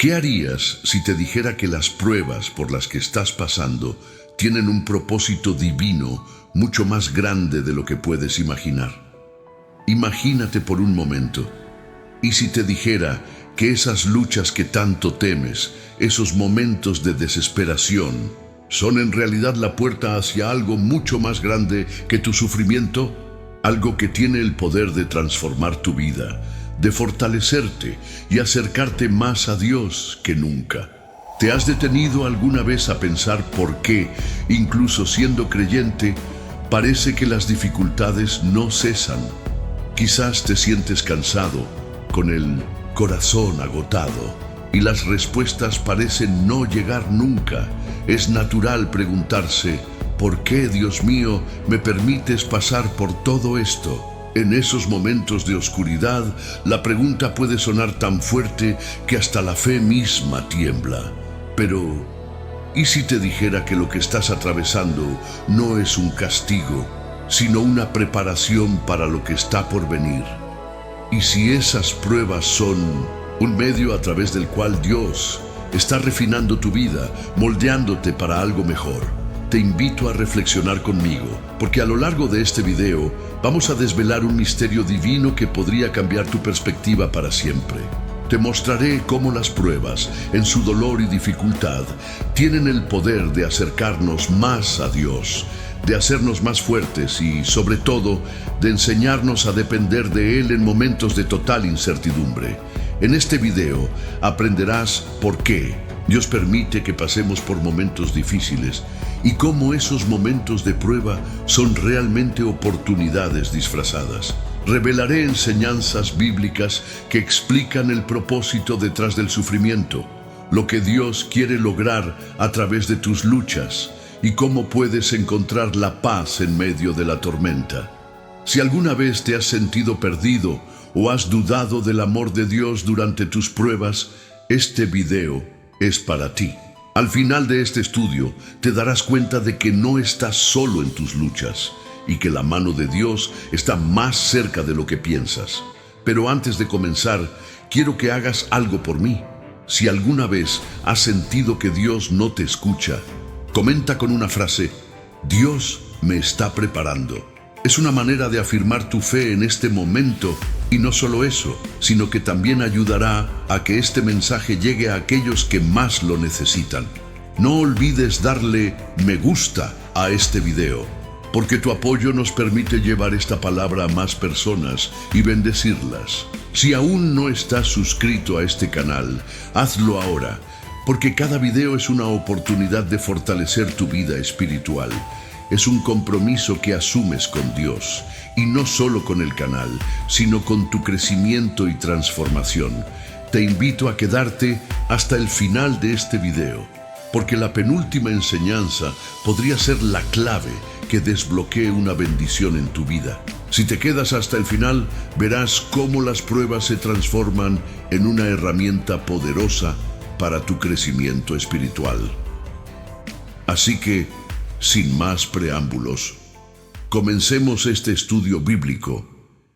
¿Qué harías si te dijera que las pruebas por las que estás pasando tienen un propósito divino mucho más grande de lo que puedes imaginar? Imagínate por un momento, y si te dijera que esas luchas que tanto temes, esos momentos de desesperación, son en realidad la puerta hacia algo mucho más grande que tu sufrimiento, algo que tiene el poder de transformar tu vida, de fortalecerte y acercarte más a Dios que nunca. ¿Te has detenido alguna vez a pensar por qué, incluso siendo creyente, parece que las dificultades no cesan? Quizás te sientes cansado, con el corazón agotado, y las respuestas parecen no llegar nunca. Es natural preguntarse, ¿por qué, Dios mío, me permites pasar por todo esto? En esos momentos de oscuridad, la pregunta puede sonar tan fuerte que hasta la fe misma tiembla. Pero, ¿y si te dijera que lo que estás atravesando no es un castigo, sino una preparación para lo que está por venir? ¿Y si esas pruebas son un medio a través del cual Dios está refinando tu vida, moldeándote para algo mejor? Te invito a reflexionar conmigo, porque a lo largo de este video vamos a desvelar un misterio divino que podría cambiar tu perspectiva para siempre. Te mostraré cómo las pruebas, en su dolor y dificultad, tienen el poder de acercarnos más a Dios, de hacernos más fuertes y, sobre todo, de enseñarnos a depender de Él en momentos de total incertidumbre. En este video aprenderás por qué Dios permite que pasemos por momentos difíciles y cómo esos momentos de prueba son realmente oportunidades disfrazadas. Revelaré enseñanzas bíblicas que explican el propósito detrás del sufrimiento, lo que Dios quiere lograr a través de tus luchas y cómo puedes encontrar la paz en medio de la tormenta. Si alguna vez te has sentido perdido o has dudado del amor de Dios durante tus pruebas, este video es para ti. Al final de este estudio te darás cuenta de que no estás solo en tus luchas y que la mano de Dios está más cerca de lo que piensas. Pero antes de comenzar, quiero que hagas algo por mí. Si alguna vez has sentido que Dios no te escucha, comenta con una frase: Dios me está preparando. Es una manera de afirmar tu fe en este momento, y no solo eso, sino que también ayudará a que este mensaje llegue a aquellos que más lo necesitan. No olvides darle me gusta a este video, porque tu apoyo nos permite llevar esta palabra a más personas y bendecirlas. Si aún no estás suscrito a este canal, hazlo ahora, porque cada video es una oportunidad de fortalecer tu vida espiritual. Es un compromiso que asumes con Dios, y no solo con el canal, sino con tu crecimiento y transformación. Te invito a quedarte hasta el final de este video, porque la penúltima enseñanza podría ser la clave que desbloquee una bendición en tu vida. Si te quedas hasta el final, verás cómo las pruebas se transforman en una herramienta poderosa para tu crecimiento espiritual. Así que, sin más preámbulos, comencemos este estudio bíblico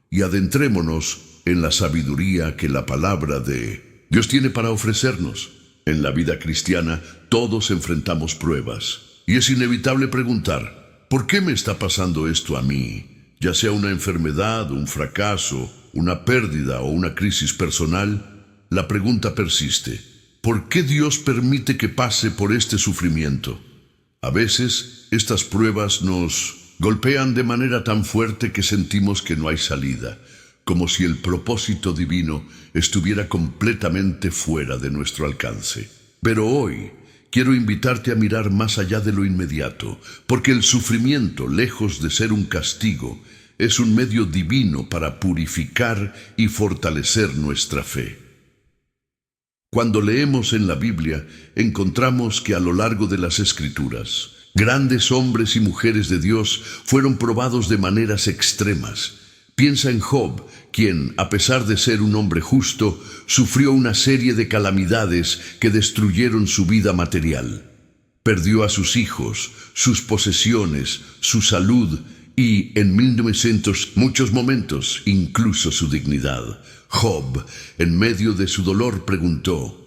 y adentrémonos en la sabiduría que la palabra de Dios tiene para ofrecernos. En la vida cristiana todos enfrentamos pruebas y es inevitable preguntar: ¿por qué me está pasando esto a mí? Ya sea una enfermedad, un fracaso, una pérdida o una crisis personal, la pregunta persiste: ¿por qué Dios permite que pase por este sufrimiento? A veces, estas pruebas nos golpean de manera tan fuerte que sentimos que no hay salida, como si el propósito divino estuviera completamente fuera de nuestro alcance. Pero hoy quiero invitarte a mirar más allá de lo inmediato, porque el sufrimiento, lejos de ser un castigo, es un medio divino para purificar y fortalecer nuestra fe. Cuando leemos en la Biblia, encontramos que a lo largo de las Escrituras, grandes hombres y mujeres de Dios fueron probados de maneras extremas. Piensa en Job, quien, a pesar de ser un hombre justo, sufrió una serie de calamidades que destruyeron su vida material. Perdió a sus hijos, sus posesiones, su salud y, en muchos momentos, incluso su dignidad. Job, en medio de su dolor, preguntó: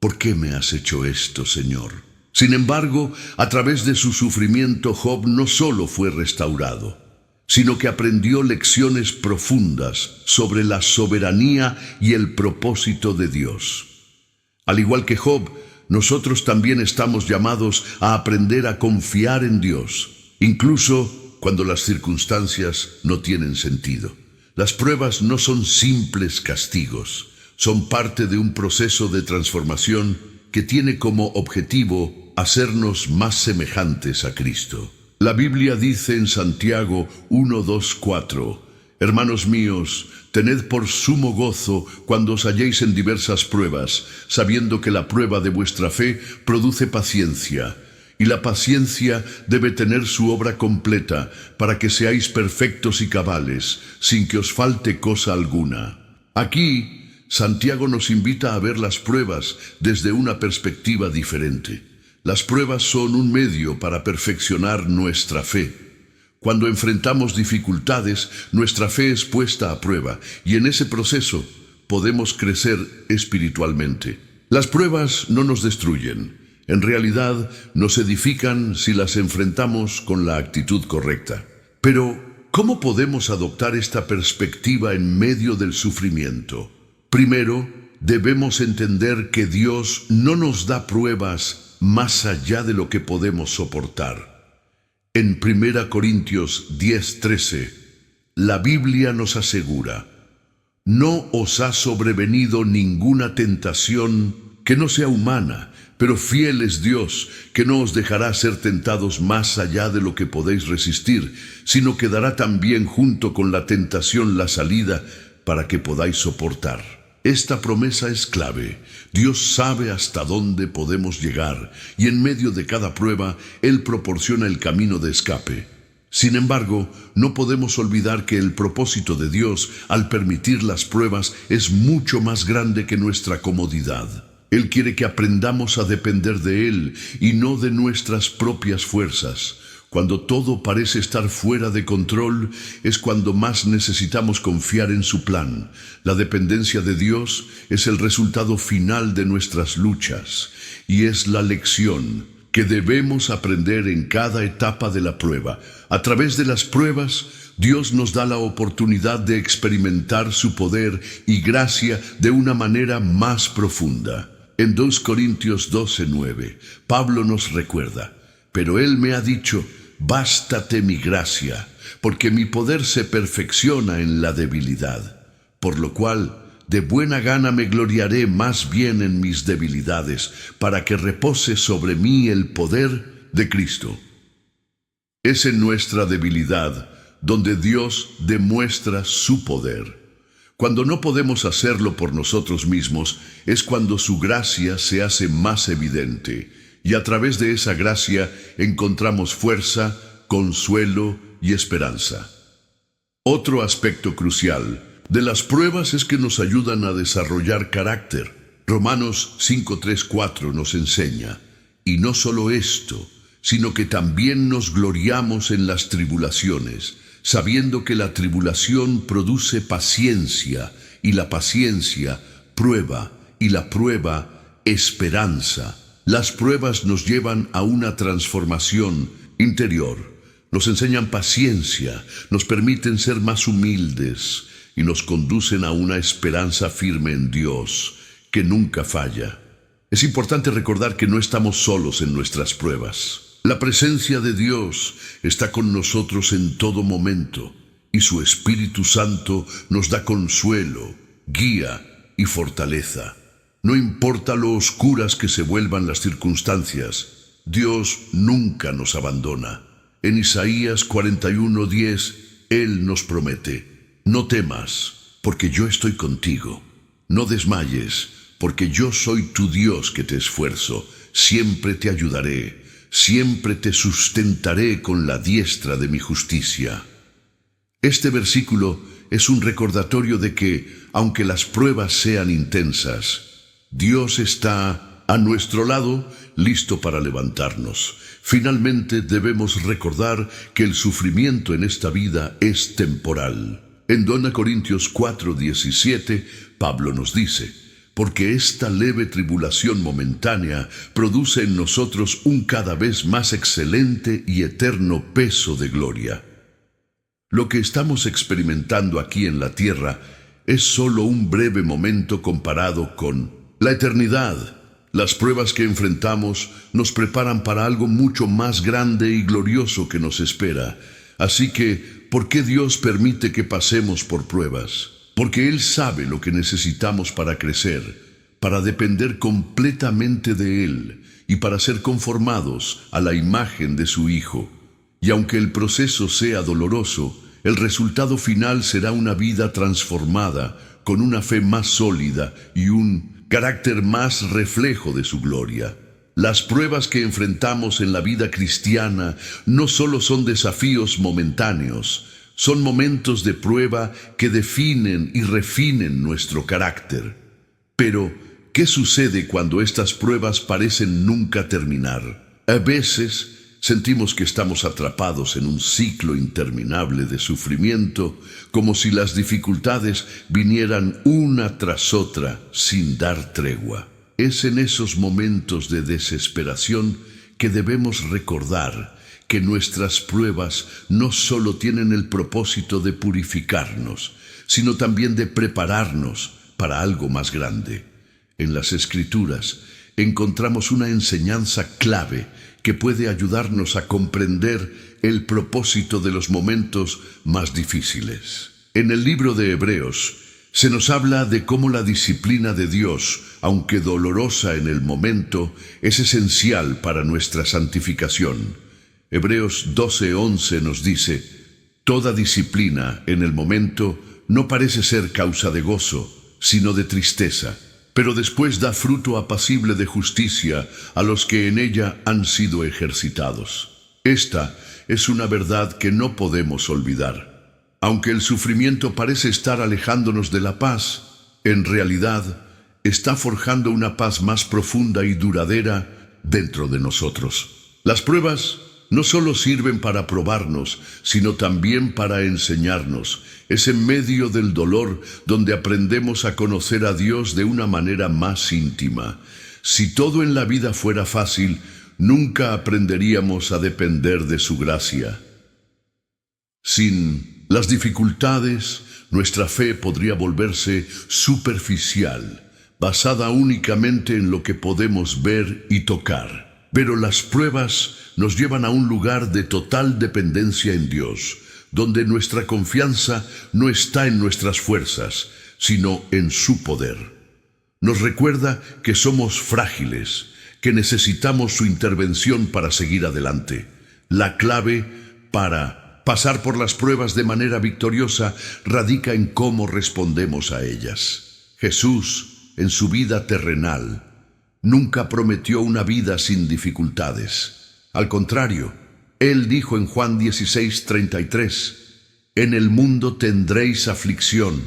¿por qué me has hecho esto, Señor? Sin embargo, a través de su sufrimiento, Job no solo fue restaurado, sino que aprendió lecciones profundas sobre la soberanía y el propósito de Dios. Al igual que Job, nosotros también estamos llamados a aprender a confiar en Dios, incluso cuando las circunstancias no tienen sentido. Las pruebas no son simples castigos, son parte de un proceso de transformación que tiene como objetivo hacernos más semejantes a Cristo. La Biblia dice en Santiago 1, 2, 4, hermanos míos, tened por sumo gozo cuando os halléis en diversas pruebas, sabiendo que la prueba de vuestra fe produce paciencia, y la paciencia debe tener su obra completa, para que seáis perfectos y cabales, sin que os falte cosa alguna. Aquí, Santiago nos invita a ver las pruebas desde una perspectiva diferente. Las pruebas son un medio para perfeccionar nuestra fe. Cuando enfrentamos dificultades, nuestra fe es puesta a prueba y en ese proceso podemos crecer espiritualmente. Las pruebas no nos destruyen. En realidad, nos edifican si las enfrentamos con la actitud correcta. Pero, ¿cómo podemos adoptar esta perspectiva en medio del sufrimiento? Primero, debemos entender que Dios no nos da pruebas más allá de lo que podemos soportar. En 1 Corintios 10:13, la Biblia nos asegura: no os ha sobrevenido ninguna tentación que no sea humana, pero fiel es Dios, que no os dejará ser tentados más allá de lo que podéis resistir, sino que dará también junto con la tentación la salida para que podáis soportar. Esta promesa es clave. Dios sabe hasta dónde podemos llegar y en medio de cada prueba, Él proporciona el camino de escape. Sin embargo, no podemos olvidar que el propósito de Dios al permitir las pruebas es mucho más grande que nuestra comodidad. Él quiere que aprendamos a depender de Él y no de nuestras propias fuerzas. Cuando todo parece estar fuera de control, es cuando más necesitamos confiar en su plan. La dependencia de Dios es el resultado final de nuestras luchas y es la lección que debemos aprender en cada etapa de la prueba. A través de las pruebas, Dios nos da la oportunidad de experimentar su poder y gracia de una manera más profunda. En 2 Corintios 12:9, Pablo nos recuerda: pero Él me ha dicho, bástate mi gracia, porque mi poder se perfecciona en la debilidad. Por lo cual, de buena gana me gloriaré más bien en mis debilidades, para que repose sobre mí el poder de Cristo. Es en nuestra debilidad donde Dios demuestra su poder. Cuando no podemos hacerlo por nosotros mismos, es cuando su gracia se hace más evidente. Y a través de esa gracia encontramos fuerza, consuelo y esperanza. Otro aspecto crucial de las pruebas es que nos ayudan a desarrollar carácter. Romanos 5:3-4 nos enseña: y no solo esto, sino que también nos gloriamos en las tribulaciones, sabiendo que la tribulación produce paciencia, y la paciencia prueba, y la prueba esperanza. Las pruebas nos llevan a una transformación interior, nos enseñan paciencia, nos permiten ser más humildes y nos conducen a una esperanza firme en Dios, que nunca falla. Es importante recordar que no estamos solos en nuestras pruebas. La presencia de Dios está con nosotros en todo momento y su Espíritu Santo nos da consuelo, guía y fortaleza. No importa lo oscuras que se vuelvan las circunstancias, Dios nunca nos abandona. En Isaías 41:10, Él nos promete: no temas, porque yo estoy contigo. No desmayes, porque yo soy tu Dios que te esfuerzo. Siempre te ayudaré, siempre te sustentaré con la diestra de mi justicia. Este versículo es un recordatorio de que, aunque las pruebas sean intensas, Dios está a nuestro lado, listo para levantarnos. Finalmente, debemos recordar que el sufrimiento en esta vida es temporal. En 2 Corintios 4:17, Pablo nos dice: porque esta leve tribulación momentánea produce en nosotros un cada vez más excelente y eterno peso de gloria. Lo que estamos experimentando aquí en la tierra es solo un breve momento comparado con la eternidad. Las pruebas que enfrentamos nos preparan para algo mucho más grande y glorioso que nos espera. Así que, ¿por qué Dios permite que pasemos por pruebas? Porque Él sabe lo que necesitamos para crecer, para depender completamente de Él y para ser conformados a la imagen de su Hijo. Y aunque el proceso sea doloroso, el resultado final será una vida transformada, con una fe más sólida y un carácter más reflejo de su gloria. Las pruebas que enfrentamos en la vida cristiana no solo son desafíos momentáneos, son momentos de prueba que definen y refinen nuestro carácter. Pero, ¿qué sucede cuando estas pruebas parecen nunca terminar? A veces sentimos que estamos atrapados en un ciclo interminable de sufrimiento, como si las dificultades vinieran una tras otra sin dar tregua. Es en esos momentos de desesperación que debemos recordar que nuestras pruebas no solo tienen el propósito de purificarnos, sino también de prepararnos para algo más grande. En las Escrituras encontramos una enseñanza clave que puede ayudarnos a comprender el propósito de los momentos más difíciles. En el libro de Hebreos se nos habla de cómo la disciplina de Dios, aunque dolorosa en el momento, es esencial para nuestra santificación. Hebreos 12:11 nos dice: toda disciplina en el momento no parece ser causa de gozo, sino de tristeza, pero después da fruto apacible de justicia a los que en ella han sido ejercitados. Esta es una verdad que no podemos olvidar. Aunque el sufrimiento parece estar alejándonos de la paz, en realidad está forjando una paz más profunda y duradera dentro de nosotros. Las pruebas no solo sirven para probarnos, sino también para enseñarnos. Es en medio del dolor donde aprendemos a conocer a Dios de una manera más íntima. Si todo en la vida fuera fácil, nunca aprenderíamos a depender de su gracia. Sin las dificultades, nuestra fe podría volverse superficial, basada únicamente en lo que podemos ver y tocar. Pero las pruebas nos llevan a un lugar de total dependencia en Dios, donde nuestra confianza no está en nuestras fuerzas, sino en su poder. Nos recuerda que somos frágiles, que necesitamos su intervención para seguir adelante. La clave para pasar por las pruebas de manera victoriosa radica en cómo respondemos a ellas. Jesús, en su vida terrenal, nunca prometió una vida sin dificultades. Al contrario, Él dijo en Juan 16:33, «En el mundo tendréis aflicción,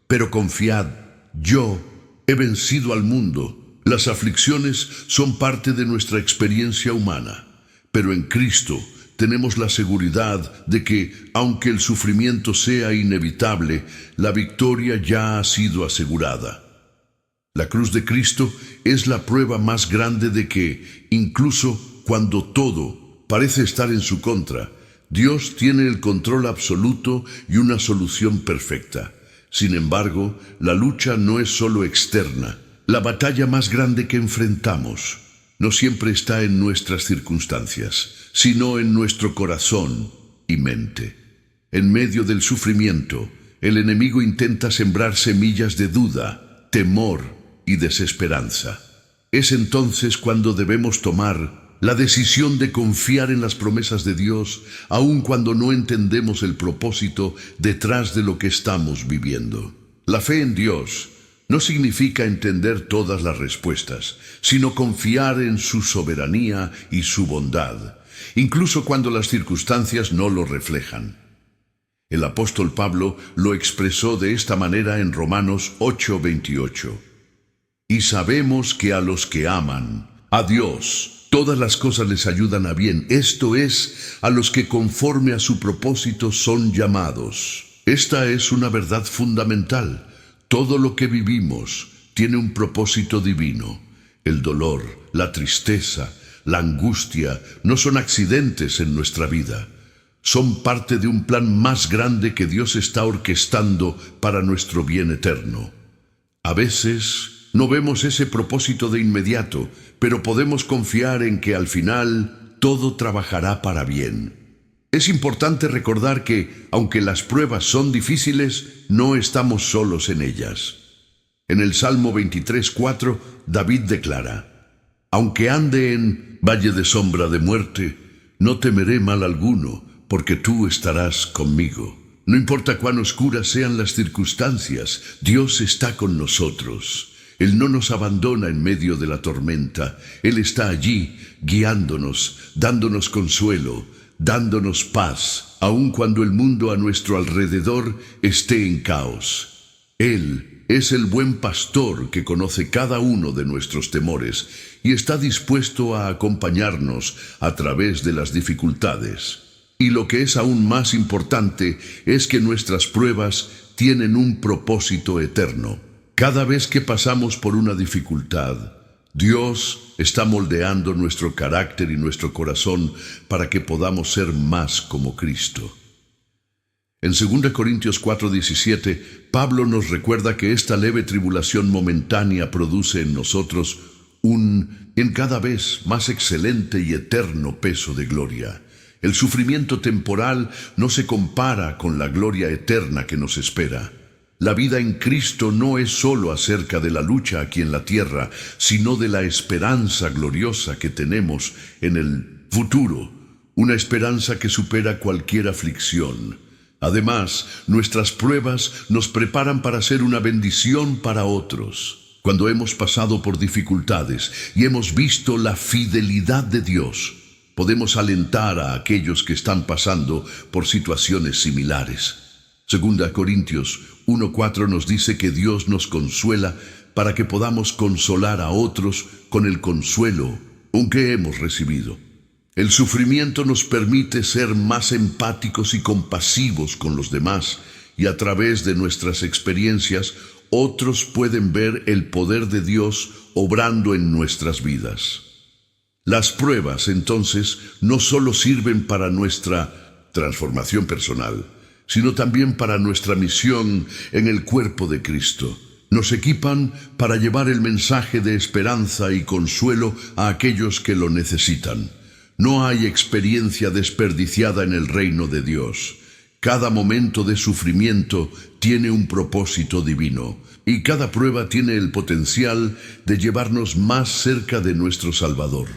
pero confiad, yo he vencido al mundo». Las aflicciones son parte de nuestra experiencia humana, pero en Cristo tenemos la seguridad de que, aunque el sufrimiento sea inevitable, la victoria ya ha sido asegurada. La cruz de Cristo es la prueba más grande de que, incluso cuando todo parece estar en su contra, Dios tiene el control absoluto y una solución perfecta. Sin embargo, la lucha no es solo externa. La batalla más grande que enfrentamos no siempre está en nuestras circunstancias, sino en nuestro corazón y mente. En medio del sufrimiento, el enemigo intenta sembrar semillas de duda, temor y desesperanza. Es entonces cuando debemos tomar la decisión de confiar en las promesas de Dios, aun cuando no entendemos el propósito detrás de lo que estamos viviendo. La fe en Dios no significa entender todas las respuestas, sino confiar en su soberanía y su bondad, incluso cuando las circunstancias no lo reflejan. El apóstol Pablo lo expresó de esta manera en Romanos 8:28. Y sabemos que a los que aman a Dios, todas las cosas les ayudan a bien, esto es, a los que conforme a su propósito son llamados. Esta es una verdad fundamental. Todo lo que vivimos, tiene un propósito divino. El dolor, la tristeza, la angustia no son accidentes en nuestra vida. Son parte de un plan más grande que Dios está orquestando para nuestro bien eterno. A veces no vemos ese propósito de inmediato, pero podemos confiar en que al final todo trabajará para bien. Es importante recordar que, aunque las pruebas son difíciles, no estamos solos en ellas. En el Salmo 23:4, David declara: aunque ande en valle de sombra de muerte, no temeré mal alguno, porque tú estarás conmigo. No importa cuán oscuras sean las circunstancias, Dios está con nosotros. Él no nos abandona en medio de la tormenta. Él está allí, guiándonos, dándonos consuelo, dándonos paz, aun cuando el mundo a nuestro alrededor esté en caos. Él es el buen pastor que conoce cada uno de nuestros temores y está dispuesto a acompañarnos a través de las dificultades. Y lo que es aún más importante es que nuestras pruebas tienen un propósito eterno. Cada vez que pasamos por una dificultad, Dios está moldeando nuestro carácter y nuestro corazón para que podamos ser más como Cristo. En 2 Corintios 4:17, Pablo nos recuerda que esta leve tribulación momentánea produce en nosotros un cada vez más excelente y eterno peso de gloria. El sufrimiento temporal no se compara con la gloria eterna que nos espera. La vida en Cristo no es solo acerca de la lucha aquí en la tierra, sino de la esperanza gloriosa que tenemos en el futuro, una esperanza que supera cualquier aflicción. Además, nuestras pruebas nos preparan para ser una bendición para otros. Cuando hemos pasado por dificultades y hemos visto la fidelidad de Dios, podemos alentar a aquellos que están pasando por situaciones similares. 2 Corintios 1:4 nos dice que Dios nos consuela para que podamos consolar a otros con el consuelo que hemos recibido. El sufrimiento nos permite ser más empáticos y compasivos con los demás, y a través de nuestras experiencias, otros pueden ver el poder de Dios obrando en nuestras vidas. Las pruebas, entonces, no solo sirven para nuestra transformación personal, sino también para nuestra misión en el cuerpo de Cristo. Nos equipan para llevar el mensaje de esperanza y consuelo a aquellos que lo necesitan. No hay experiencia desperdiciada en el reino de Dios. Cada momento de sufrimiento tiene un propósito divino, y cada prueba tiene el potencial de llevarnos más cerca de nuestro Salvador.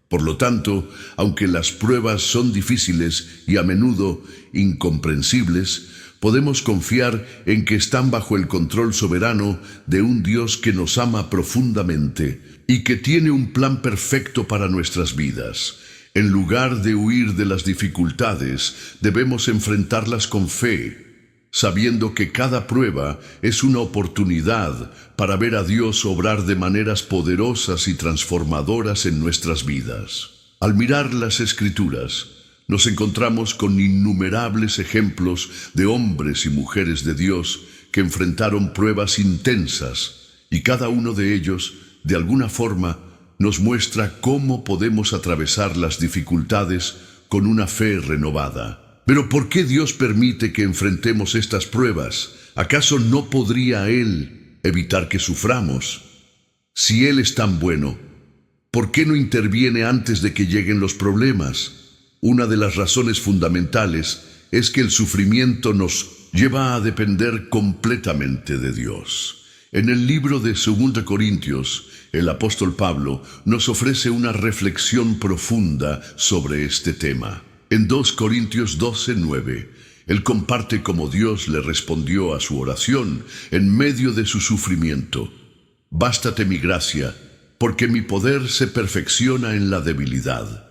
Por lo tanto, aunque las pruebas son difíciles y a menudo incomprensibles, podemos confiar en que están bajo el control soberano de un Dios que nos ama profundamente y que tiene un plan perfecto para nuestras vidas. En lugar de huir de las dificultades, debemos enfrentarlas con fe, sabiendo que cada prueba es una oportunidad para ver a Dios obrar de maneras poderosas y transformadoras en nuestras vidas. Al mirar las Escrituras, nos encontramos con innumerables ejemplos de hombres y mujeres de Dios que enfrentaron pruebas intensas, y cada uno de ellos, de alguna forma, nos muestra cómo podemos atravesar las dificultades con una fe renovada. Pero ¿por qué Dios permite que enfrentemos estas pruebas? ¿Acaso no podría Él evitar que suframos? Si Él es tan bueno, ¿por qué no interviene antes de que lleguen los problemas? Una de las razones fundamentales es que el sufrimiento nos lleva a depender completamente de Dios. En el libro de 2 Corintios, el apóstol Pablo nos ofrece una reflexión profunda sobre este tema. En 2 Corintios 12:9, él comparte cómo Dios le respondió a su oración en medio de su sufrimiento. Bástate mi gracia, porque mi poder se perfecciona en la debilidad.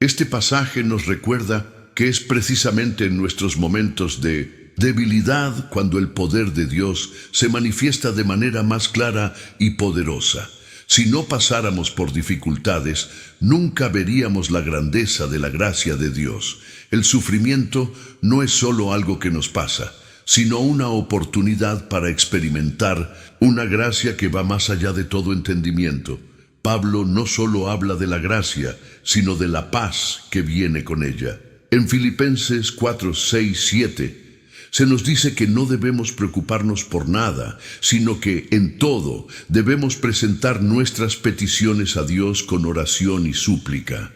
Este pasaje nos recuerda que es precisamente en nuestros momentos de debilidad cuando el poder de Dios se manifiesta de manera más clara y poderosa. Si no pasáramos por dificultades, nunca veríamos la grandeza de la gracia de Dios. El sufrimiento no es solo algo que nos pasa, sino una oportunidad para experimentar una gracia que va más allá de todo entendimiento. Pablo no solo habla de la gracia, sino de la paz que viene con ella. En Filipenses 4, 6, 7, se nos dice que no debemos preocuparnos por nada, sino que en todo debemos presentar nuestras peticiones a Dios con oración y súplica.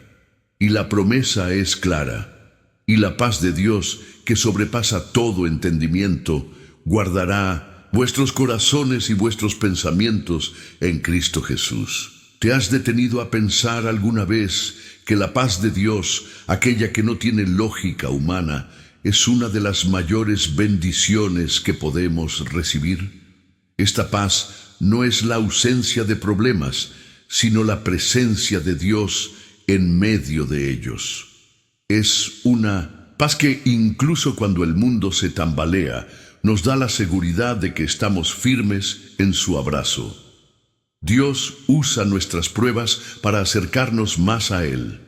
Y la promesa es clara. Y la paz de Dios, que sobrepasa todo entendimiento, guardará vuestros corazones y vuestros pensamientos en Cristo Jesús. ¿Te has detenido a pensar alguna vez que la paz de Dios, aquella que no tiene lógica humana, es una de las mayores bendiciones que podemos recibir? Esta paz no es la ausencia de problemas, sino la presencia de Dios en medio de ellos. Es una paz que incluso cuando el mundo se tambalea, nos da la seguridad de que estamos firmes en su abrazo. Dios usa nuestras pruebas para acercarnos más a Él.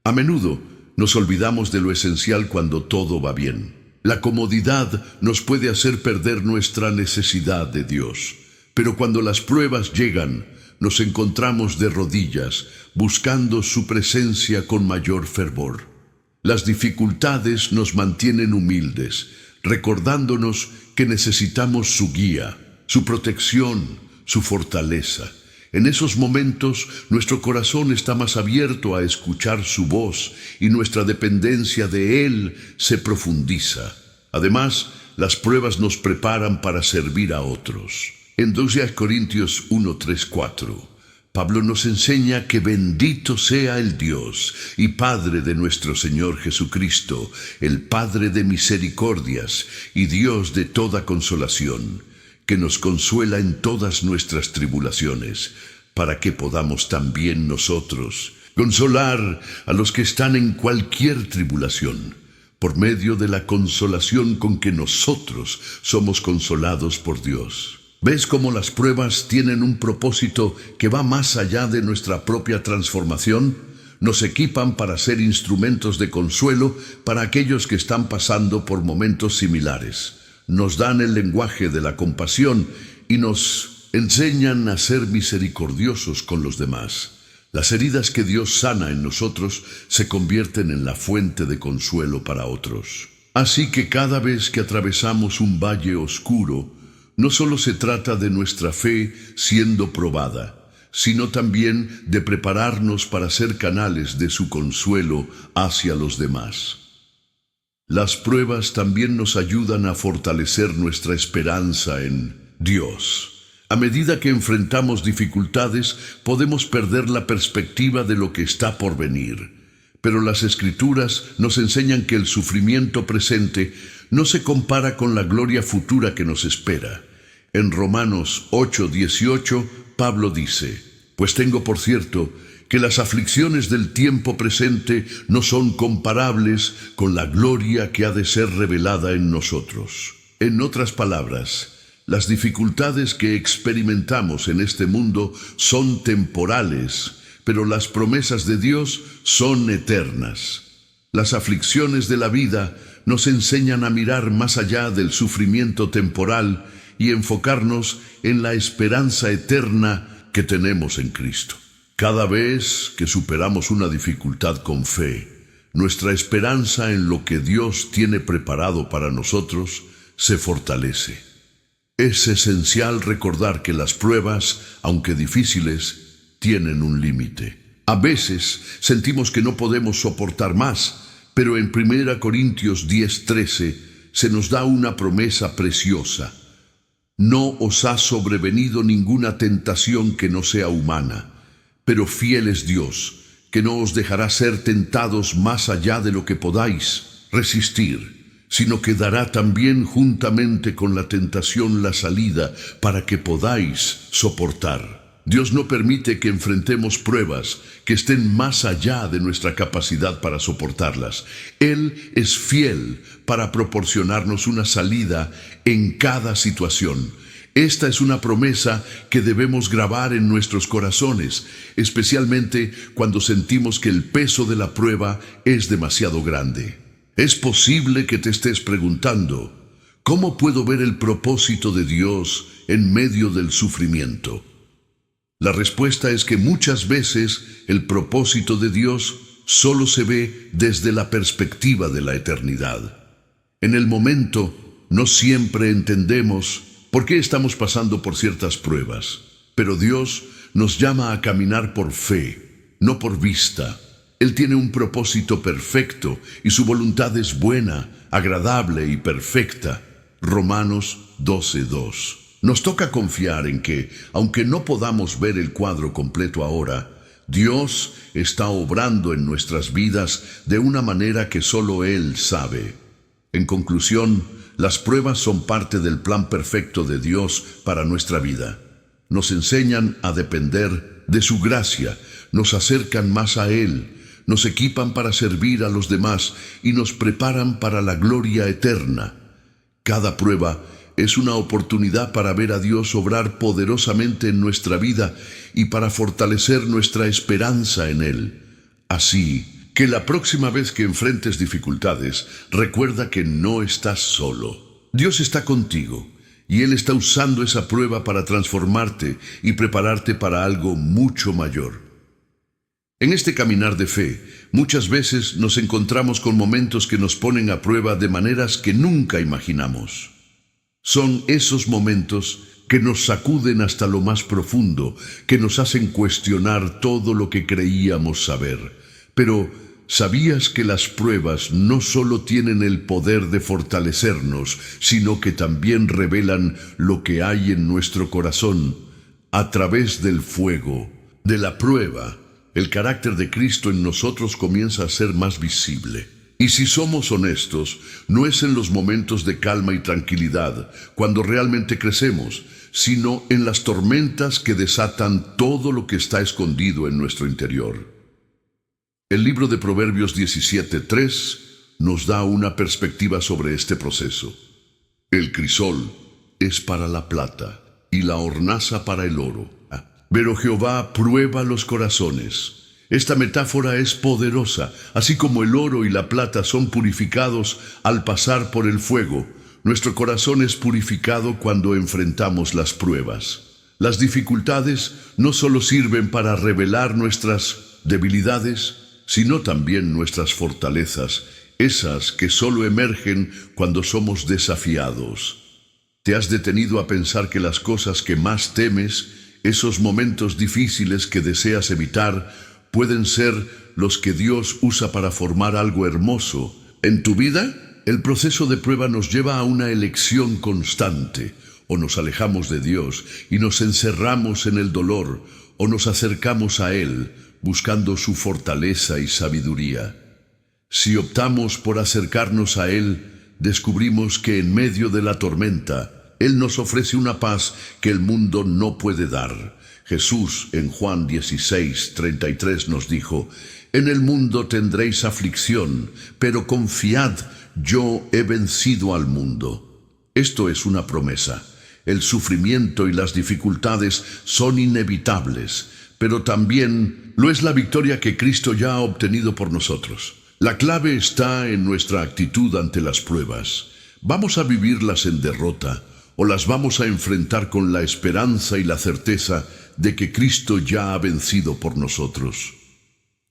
A menudo nos olvidamos de lo esencial cuando todo va bien. La comodidad nos puede hacer perder nuestra necesidad de Dios. Pero cuando las pruebas llegan, nos encontramos de rodillas, buscando su presencia con mayor fervor. Las dificultades nos mantienen humildes, recordándonos que necesitamos su guía, su protección, su fortaleza. En esos momentos, nuestro corazón está más abierto a escuchar su voz y nuestra dependencia de Él se profundiza. Además, las pruebas nos preparan para servir a otros. En 2 Corintios 1, 3, 4, Pablo nos enseña que bendito sea el Dios y Padre de nuestro Señor Jesucristo, el Padre de misericordias y Dios de toda consolación, que nos consuela en todas nuestras tribulaciones, para que podamos también nosotros consolar a los que están en cualquier tribulación, por medio de la consolación con que nosotros somos consolados por Dios. ¿Ves cómo las pruebas tienen un propósito que va más allá de nuestra propia transformación? Nos equipan para ser instrumentos de consuelo para aquellos que están pasando por momentos similares. Nos dan el lenguaje de la compasión y nos enseñan a ser misericordiosos con los demás. Las heridas que Dios sana en nosotros se convierten en la fuente de consuelo para otros. Así que cada vez que atravesamos un valle oscuro, no solo se trata de nuestra fe siendo probada, sino también de prepararnos para ser canales de su consuelo hacia los demás. Las pruebas también nos ayudan a fortalecer nuestra esperanza en Dios. A medida que enfrentamos dificultades, podemos perder la perspectiva de lo que está por venir. Pero las Escrituras nos enseñan que el sufrimiento presente no se compara con la gloria futura que nos espera. En Romanos 8:18, Pablo dice: «Pues tengo por cierto que las aflicciones del tiempo presente no son comparables con la gloria que ha de ser revelada en nosotros». En otras palabras, las dificultades que experimentamos en este mundo son temporales, pero las promesas de Dios son eternas. Las aflicciones de la vida nos enseñan a mirar más allá del sufrimiento temporal y enfocarnos en la esperanza eterna que tenemos en Cristo. Cada vez que superamos una dificultad con fe, nuestra esperanza en lo que Dios tiene preparado para nosotros se fortalece. Es esencial recordar que las pruebas, aunque difíciles, tienen un límite. A veces sentimos que no podemos soportar más, pero en 1 Corintios 10:13 se nos da una promesa preciosa. «No os ha sobrevenido ninguna tentación que no sea humana, pero fiel es Dios, que no os dejará ser tentados más allá de lo que podáis resistir, sino que dará también juntamente con la tentación la salida para que podáis soportar». Dios no permite que enfrentemos pruebas que estén más allá de nuestra capacidad para soportarlas. Él es fiel para proporcionarnos una salida en cada situación. Esta es una promesa que debemos grabar en nuestros corazones, especialmente cuando sentimos que el peso de la prueba es demasiado grande. Es posible que te estés preguntando: ¿Cómo puedo ver el propósito de Dios en medio del sufrimiento? La respuesta es que muchas veces el propósito de Dios solo se ve desde la perspectiva de la eternidad. En el momento, no siempre entendemos por qué estamos pasando por ciertas pruebas, pero Dios nos llama a caminar por fe, no por vista. Él tiene un propósito perfecto y su voluntad es buena, agradable y perfecta. Romanos 12:2. Nos toca confiar en que, aunque no podamos ver el cuadro completo ahora, Dios está obrando en nuestras vidas de una manera que solo Él sabe. En conclusión, las pruebas son parte del plan perfecto de Dios para nuestra vida. Nos enseñan a depender de su gracia, nos acercan más a Él, nos equipan para servir a los demás y nos preparan para la gloria eterna. Cada prueba es una oportunidad para ver a Dios obrar poderosamente en nuestra vida y para fortalecer nuestra esperanza en Él. Así que la próxima vez que enfrentes dificultades, recuerda que no estás solo. Dios está contigo y Él está usando esa prueba para transformarte y prepararte para algo mucho mayor. En este caminar de fe, muchas veces nos encontramos con momentos que nos ponen a prueba de maneras que nunca imaginamos. Son esos momentos que nos sacuden hasta lo más profundo, que nos hacen cuestionar todo lo que creíamos saber. Pero, ¿sabías que las pruebas no solo tienen el poder de fortalecernos, sino que también revelan lo que hay en nuestro corazón? A través del fuego, de la prueba, el carácter de Cristo en nosotros comienza a ser más visible. Y si somos honestos, no es en los momentos de calma y tranquilidad, cuando realmente crecemos, sino en las tormentas que desatan todo lo que está escondido en nuestro interior. El libro de Proverbios 17:3 nos da una perspectiva sobre este proceso. El crisol es para la plata y la hornaza para el oro, pero Jehová prueba los corazones. Esta metáfora es poderosa. Así como el oro y la plata son purificados al pasar por el fuego, nuestro corazón es purificado cuando enfrentamos las pruebas. Las dificultades no solo sirven para revelar nuestras debilidades, sino también nuestras fortalezas, esas que solo emergen cuando somos desafiados. ¿Te has detenido a pensar que las cosas que más temes, esos momentos difíciles que deseas evitar, pueden ser los que Dios usa para formar algo hermoso en tu vida? El proceso de prueba nos lleva a una elección constante. O nos alejamos de Dios y nos encerramos en el dolor, o nos acercamos a Él, buscando su fortaleza y sabiduría. Si optamos por acercarnos a Él, descubrimos que en medio de la tormenta, Él nos ofrece una paz que el mundo no puede dar. Jesús en Juan 16:33 nos dijo: «En el mundo tendréis aflicción, pero confiad, yo he vencido al mundo». Esto es una promesa. El sufrimiento y las dificultades son inevitables, pero también lo es la victoria que Cristo ya ha obtenido por nosotros. La clave está en nuestra actitud ante las pruebas. ¿Vamos a vivirlas en derrota o las vamos a enfrentar con la esperanza y la certeza de que Cristo ya ha vencido por nosotros?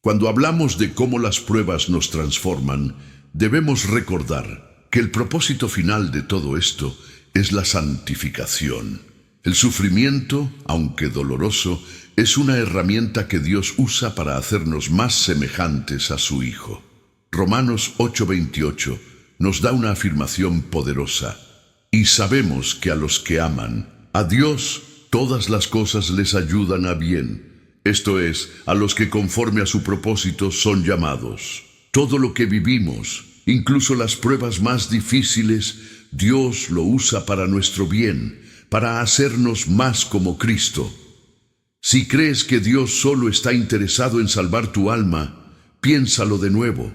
Cuando hablamos de cómo las pruebas nos transforman, debemos recordar que el propósito final de todo esto es la santificación. El sufrimiento, aunque doloroso, es una herramienta que Dios usa para hacernos más semejantes a su Hijo. Romanos 8:28 nos da una afirmación poderosa. Y sabemos que a los que aman a Dios, todas las cosas les ayudan a bien. Esto es, a los que conforme a su propósito son llamados. Todo lo que vivimos, incluso las pruebas más difíciles, Dios lo usa para nuestro bien, para hacernos más como Cristo. Si crees que Dios solo está interesado en salvar tu alma, piénsalo de nuevo.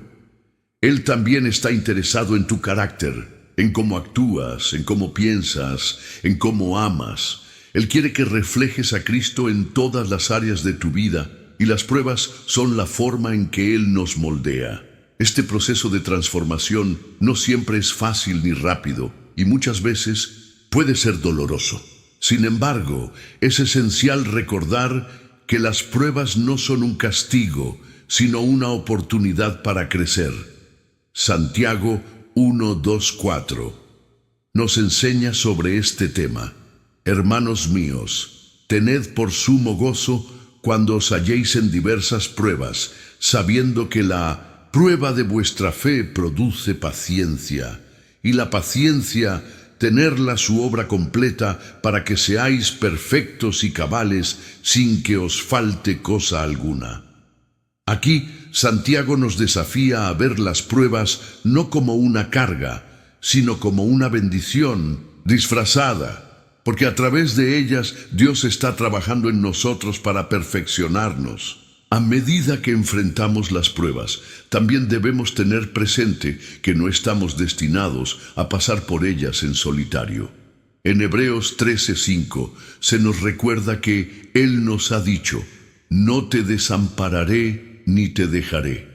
Él también está interesado en tu carácter, en cómo actúas, en cómo piensas, en cómo amas. Él quiere que reflejes a Cristo en todas las áreas de tu vida, y las pruebas son la forma en que Él nos moldea. Este proceso de transformación no siempre es fácil ni rápido, y muchas veces puede ser doloroso. Sin embargo, es esencial recordar que las pruebas no son un castigo, sino una oportunidad para crecer. Santiago 1:2-4 nos enseña sobre este tema. Hermanos míos, tened por sumo gozo cuando os halléis en diversas pruebas, sabiendo que la prueba de vuestra fe produce paciencia, y la paciencia, tenerla su obra completa, para que seáis perfectos y cabales, sin que os falte cosa alguna. Aquí, Santiago nos desafía a ver las pruebas no como una carga, sino como una bendición disfrazada, porque a través de ellas Dios está trabajando en nosotros para perfeccionarnos. A medida que enfrentamos las pruebas, también debemos tener presente que no estamos destinados a pasar por ellas en solitario. En Hebreos 13:5 se nos recuerda que Él nos ha dicho: no te desampararé ni te dejaré.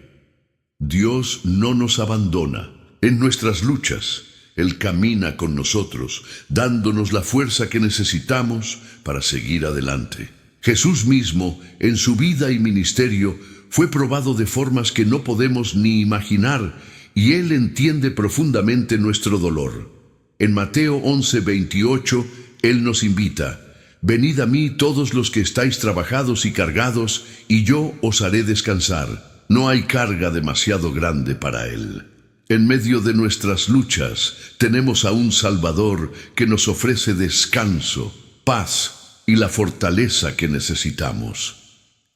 Dios no nos abandona. En nuestras luchas, Él camina con nosotros, dándonos la fuerza que necesitamos para seguir adelante. Jesús mismo, en su vida y ministerio, fue probado de formas que no podemos ni imaginar, y Él entiende profundamente nuestro dolor. En Mateo 11:28, Él nos invita: venid a mí todos los que estáis trabajados y cargados, y yo os haré descansar. No hay carga demasiado grande para Él. En medio de nuestras luchas, tenemos a un Salvador que nos ofrece descanso, paz y la fortaleza que necesitamos.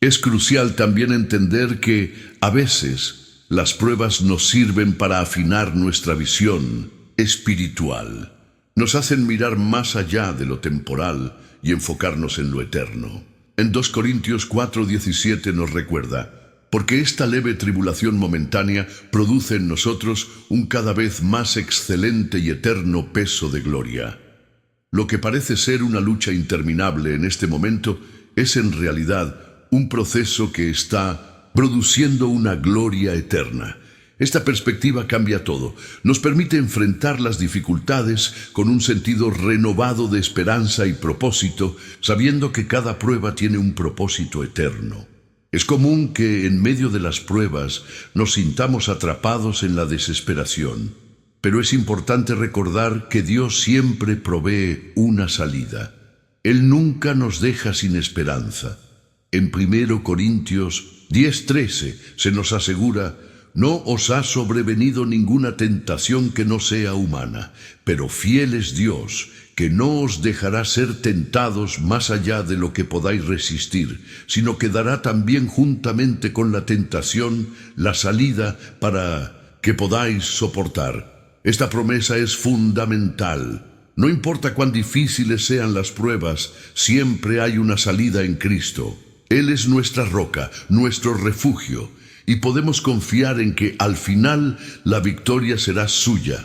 Es crucial también entender que, a veces, las pruebas nos sirven para afinar nuestra visión espiritual. Nos hacen mirar más allá de lo temporal y enfocarnos en lo eterno. En 2 Corintios 4:17 nos recuerda: porque esta leve tribulación momentánea produce en nosotros un cada vez más excelente y eterno peso de gloria. Lo que parece ser una lucha interminable en este momento es en realidad un proceso que está produciendo una gloria eterna. Esta perspectiva cambia todo. Nos permite enfrentar las dificultades con un sentido renovado de esperanza y propósito, sabiendo que cada prueba tiene un propósito eterno. Es común que en medio de las pruebas nos sintamos atrapados en la desesperación, pero es importante recordar que Dios siempre provee una salida. Él nunca nos deja sin esperanza. En 1 Corintios 10:13 se nos asegura: no os ha sobrevenido ninguna tentación que no sea humana, pero fiel es Dios, que no os dejará ser tentados más allá de lo que podáis resistir, sino que dará también juntamente con la tentación la salida para que podáis soportar. Esta promesa es fundamental. No importa cuán difíciles sean las pruebas, siempre hay una salida en Cristo. Él es nuestra roca, nuestro refugio, y podemos confiar en que al final la victoria será suya.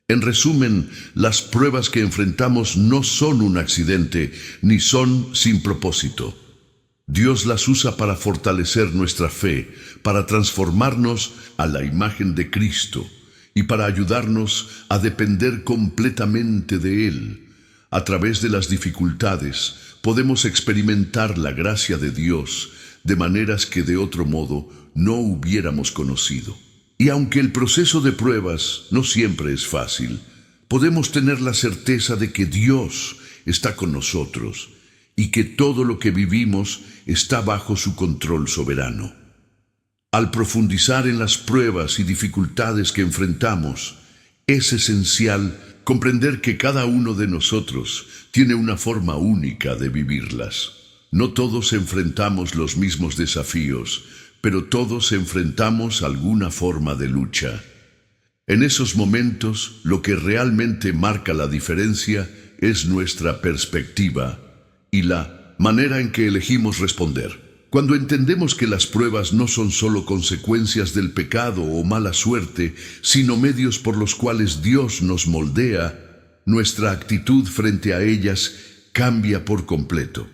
En resumen, las pruebas que enfrentamos no son un accidente, ni son sin propósito. Dios las usa para fortalecer nuestra fe, para transformarnos a la imagen de Cristo y para ayudarnos a depender completamente de Él. A través de las dificultades podemos experimentar la gracia de Dios de maneras que de otro modo no hubiéramos conocido. Y aunque el proceso de pruebas no siempre es fácil, podemos tener la certeza de que Dios está con nosotros y que todo lo que vivimos está bajo su control soberano. Al profundizar en las pruebas y dificultades que enfrentamos, es esencial comprender que cada uno de nosotros tiene una forma única de vivirlas. No todos enfrentamos los mismos desafíos, pero todos enfrentamos alguna forma de lucha. En esos momentos, lo que realmente marca la diferencia es nuestra perspectiva y la manera en que elegimos responder. Cuando entendemos que las pruebas no son solo consecuencias del pecado o mala suerte, sino medios por los cuales Dios nos moldea, nuestra actitud frente a ellas cambia por completo.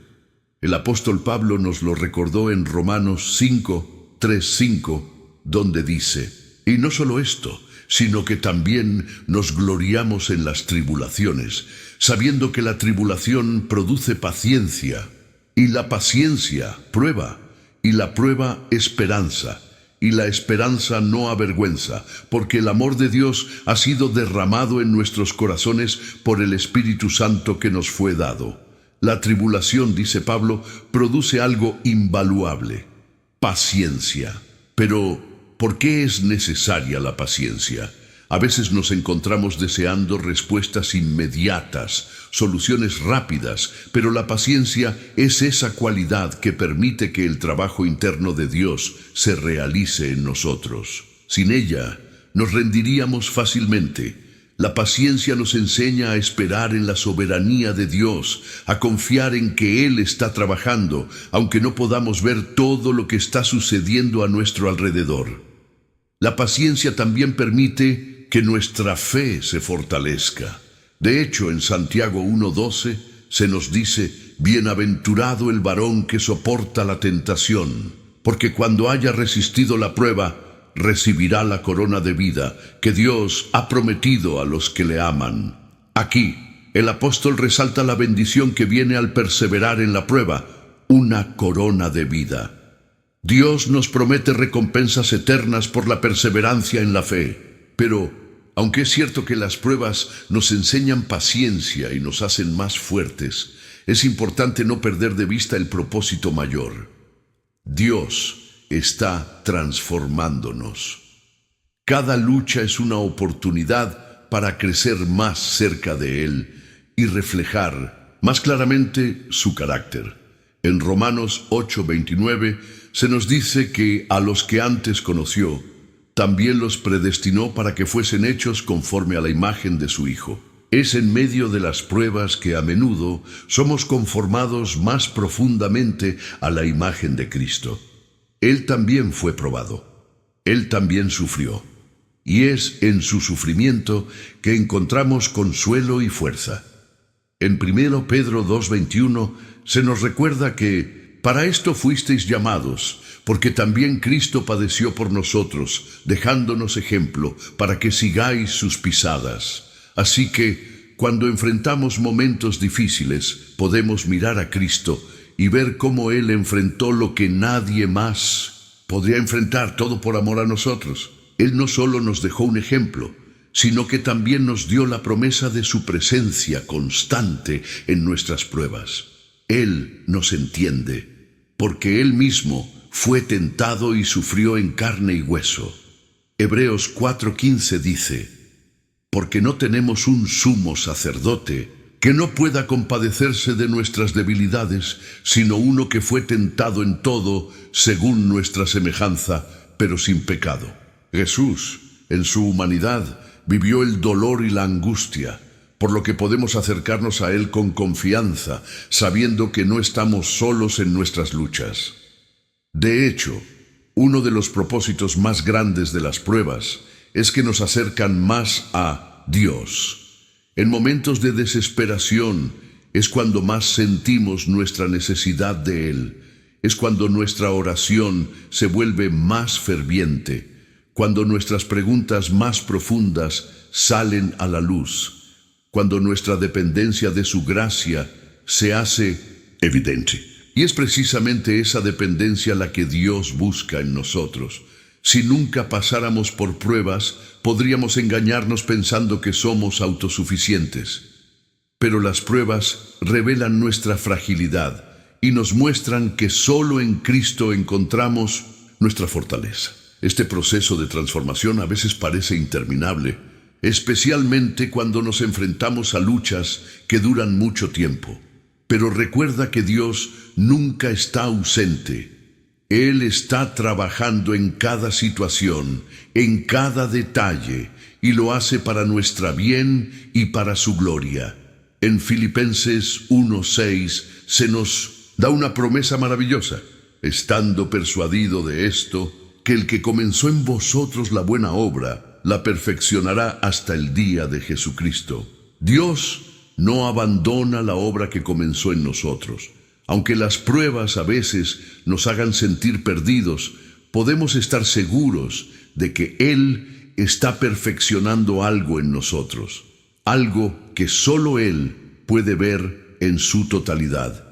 El apóstol Pablo nos lo recordó en Romanos 5:3-5, donde dice: y no solo esto, sino que también nos gloriamos en las tribulaciones, sabiendo que la tribulación produce paciencia, y la paciencia prueba, y la prueba esperanza, y la esperanza no avergüenza, porque el amor de Dios ha sido derramado en nuestros corazones por el Espíritu Santo que nos fue dado. La tribulación, dice Pablo, produce algo invaluable: paciencia. Pero, ¿por qué es necesaria la paciencia? A veces nos encontramos deseando respuestas inmediatas, soluciones rápidas, pero la paciencia es esa cualidad que permite que el trabajo interno de Dios se realice en nosotros. Sin ella, nos rendiríamos fácilmente. La paciencia nos enseña a esperar en la soberanía de Dios, a confiar en que Él está trabajando, aunque no podamos ver todo lo que está sucediendo a nuestro alrededor. La paciencia también permite que nuestra fe se fortalezca. De hecho, en Santiago 1:12 se nos dice: «Bienaventurado el varón que soporta la tentación, porque cuando haya resistido la prueba, recibirá la corona de vida que Dios ha prometido a los que le aman». Aquí, el apóstol resalta la bendición que viene al perseverar en la prueba: una corona de vida. Dios nos promete recompensas eternas por la perseverancia en la fe. Pero, aunque es cierto que las pruebas nos enseñan paciencia y nos hacen más fuertes, es importante no perder de vista el propósito mayor. Dios está transformándonos. Cada lucha es una oportunidad para crecer más cerca de Él y reflejar más claramente su carácter. En Romanos 8:29 se nos dice que a los que antes conoció, también los predestinó para que fuesen hechos conforme a la imagen de su Hijo. Es en medio de las pruebas que a menudo somos conformados más profundamente a la imagen de Cristo. Él también fue probado. Él también sufrió. Y es en su sufrimiento que encontramos consuelo y fuerza. En 1 Pedro 2:21 se nos recuerda que para esto fuisteis llamados, porque también Cristo padeció por nosotros, dejándonos ejemplo para que sigáis sus pisadas. Así que, cuando enfrentamos momentos difíciles, podemos mirar a Cristo y ver cómo Él enfrentó lo que nadie más podría enfrentar, todo por amor a nosotros. Él no solo nos dejó un ejemplo, sino que también nos dio la promesa de su presencia constante en nuestras pruebas. Él nos entiende, porque Él mismo fue tentado y sufrió en carne y hueso. Hebreos 4:15 dice: «Porque no tenemos un sumo sacerdote que no pueda compadecerse de nuestras debilidades, sino uno que fue tentado en todo según nuestra semejanza, pero sin pecado». Jesús, en su humanidad, vivió el dolor y la angustia, por lo que podemos acercarnos a Él con confianza, sabiendo que no estamos solos en nuestras luchas. De hecho, uno de los propósitos más grandes de las pruebas es que nos acercan más a Dios. En momentos de desesperación es cuando más sentimos nuestra necesidad de Él. Es cuando nuestra oración se vuelve más ferviente, cuando nuestras preguntas más profundas salen a la luz, cuando nuestra dependencia de su gracia se hace evidente. Y es precisamente esa dependencia la que Dios busca en nosotros. Si nunca pasáramos por pruebas, podríamos engañarnos pensando que somos autosuficientes. Pero las pruebas revelan nuestra fragilidad y nos muestran que solo en Cristo encontramos nuestra fortaleza. Este proceso de transformación a veces parece interminable, especialmente cuando nos enfrentamos a luchas que duran mucho tiempo. Pero recuerda que Dios nunca está ausente. Él está trabajando en cada situación, en cada detalle, y lo hace para nuestra bien y para su gloria. En Filipenses 1:6 se nos da una promesa maravillosa: estando persuadido de esto, que el que comenzó en vosotros la buena obra, la perfeccionará hasta el día de Jesucristo. Dios no abandona la obra que comenzó en nosotros. Aunque las pruebas a veces nos hagan sentir perdidos, podemos estar seguros de que Él está perfeccionando algo en nosotros, algo que solo Él puede ver en su totalidad.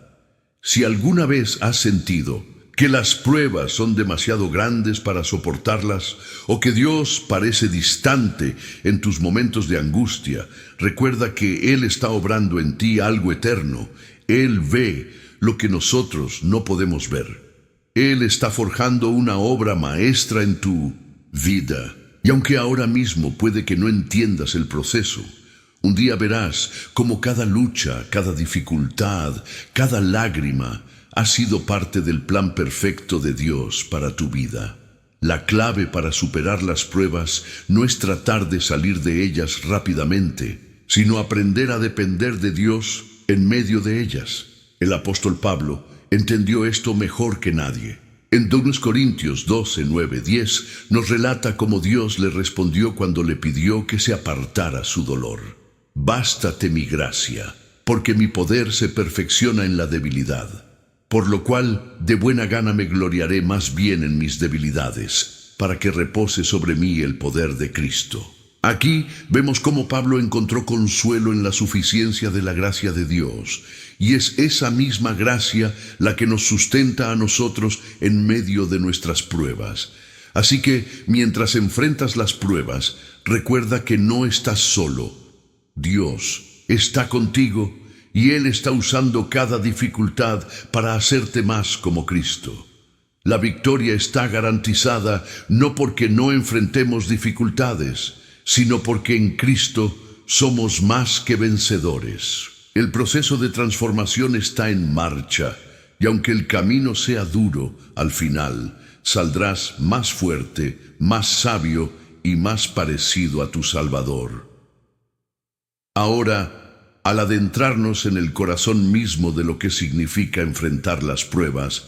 Si alguna vez has sentido que las pruebas son demasiado grandes para soportarlas, o que Dios parece distante en tus momentos de angustia, recuerda que Él está obrando en ti algo eterno. Él ve lo que nosotros no podemos ver. Él está forjando una obra maestra en tu vida. Y aunque ahora mismo puede que no entiendas el proceso, un día verás cómo cada lucha, cada dificultad, cada lágrima ha sido parte del plan perfecto de Dios para tu vida. La clave para superar las pruebas no es tratar de salir de ellas rápidamente, sino aprender a depender de Dios en medio de ellas. El apóstol Pablo entendió esto mejor que nadie. En 2 Corintios 12, 9, 10 nos relata cómo Dios le respondió cuando le pidió que se apartara su dolor. Bástate mi gracia, porque mi poder se perfecciona en la debilidad. Por lo cual, de buena gana me gloriaré más bien en mis debilidades, para que repose sobre mí el poder de Cristo. Aquí vemos cómo Pablo encontró consuelo en la suficiencia de la gracia de Dios, y es esa misma gracia la que nos sustenta a nosotros en medio de nuestras pruebas. Así que, mientras enfrentas las pruebas, recuerda que no estás solo. Dios está contigo, y Él está usando cada dificultad para hacerte más como Cristo. La victoria está garantizada no porque no enfrentemos dificultades, sino porque en Cristo somos más que vencedores. El proceso de transformación está en marcha, y aunque el camino sea duro, al final saldrás más fuerte, más sabio y más parecido a tu Salvador. Ahora, al adentrarnos en el corazón mismo de lo que significa enfrentar las pruebas,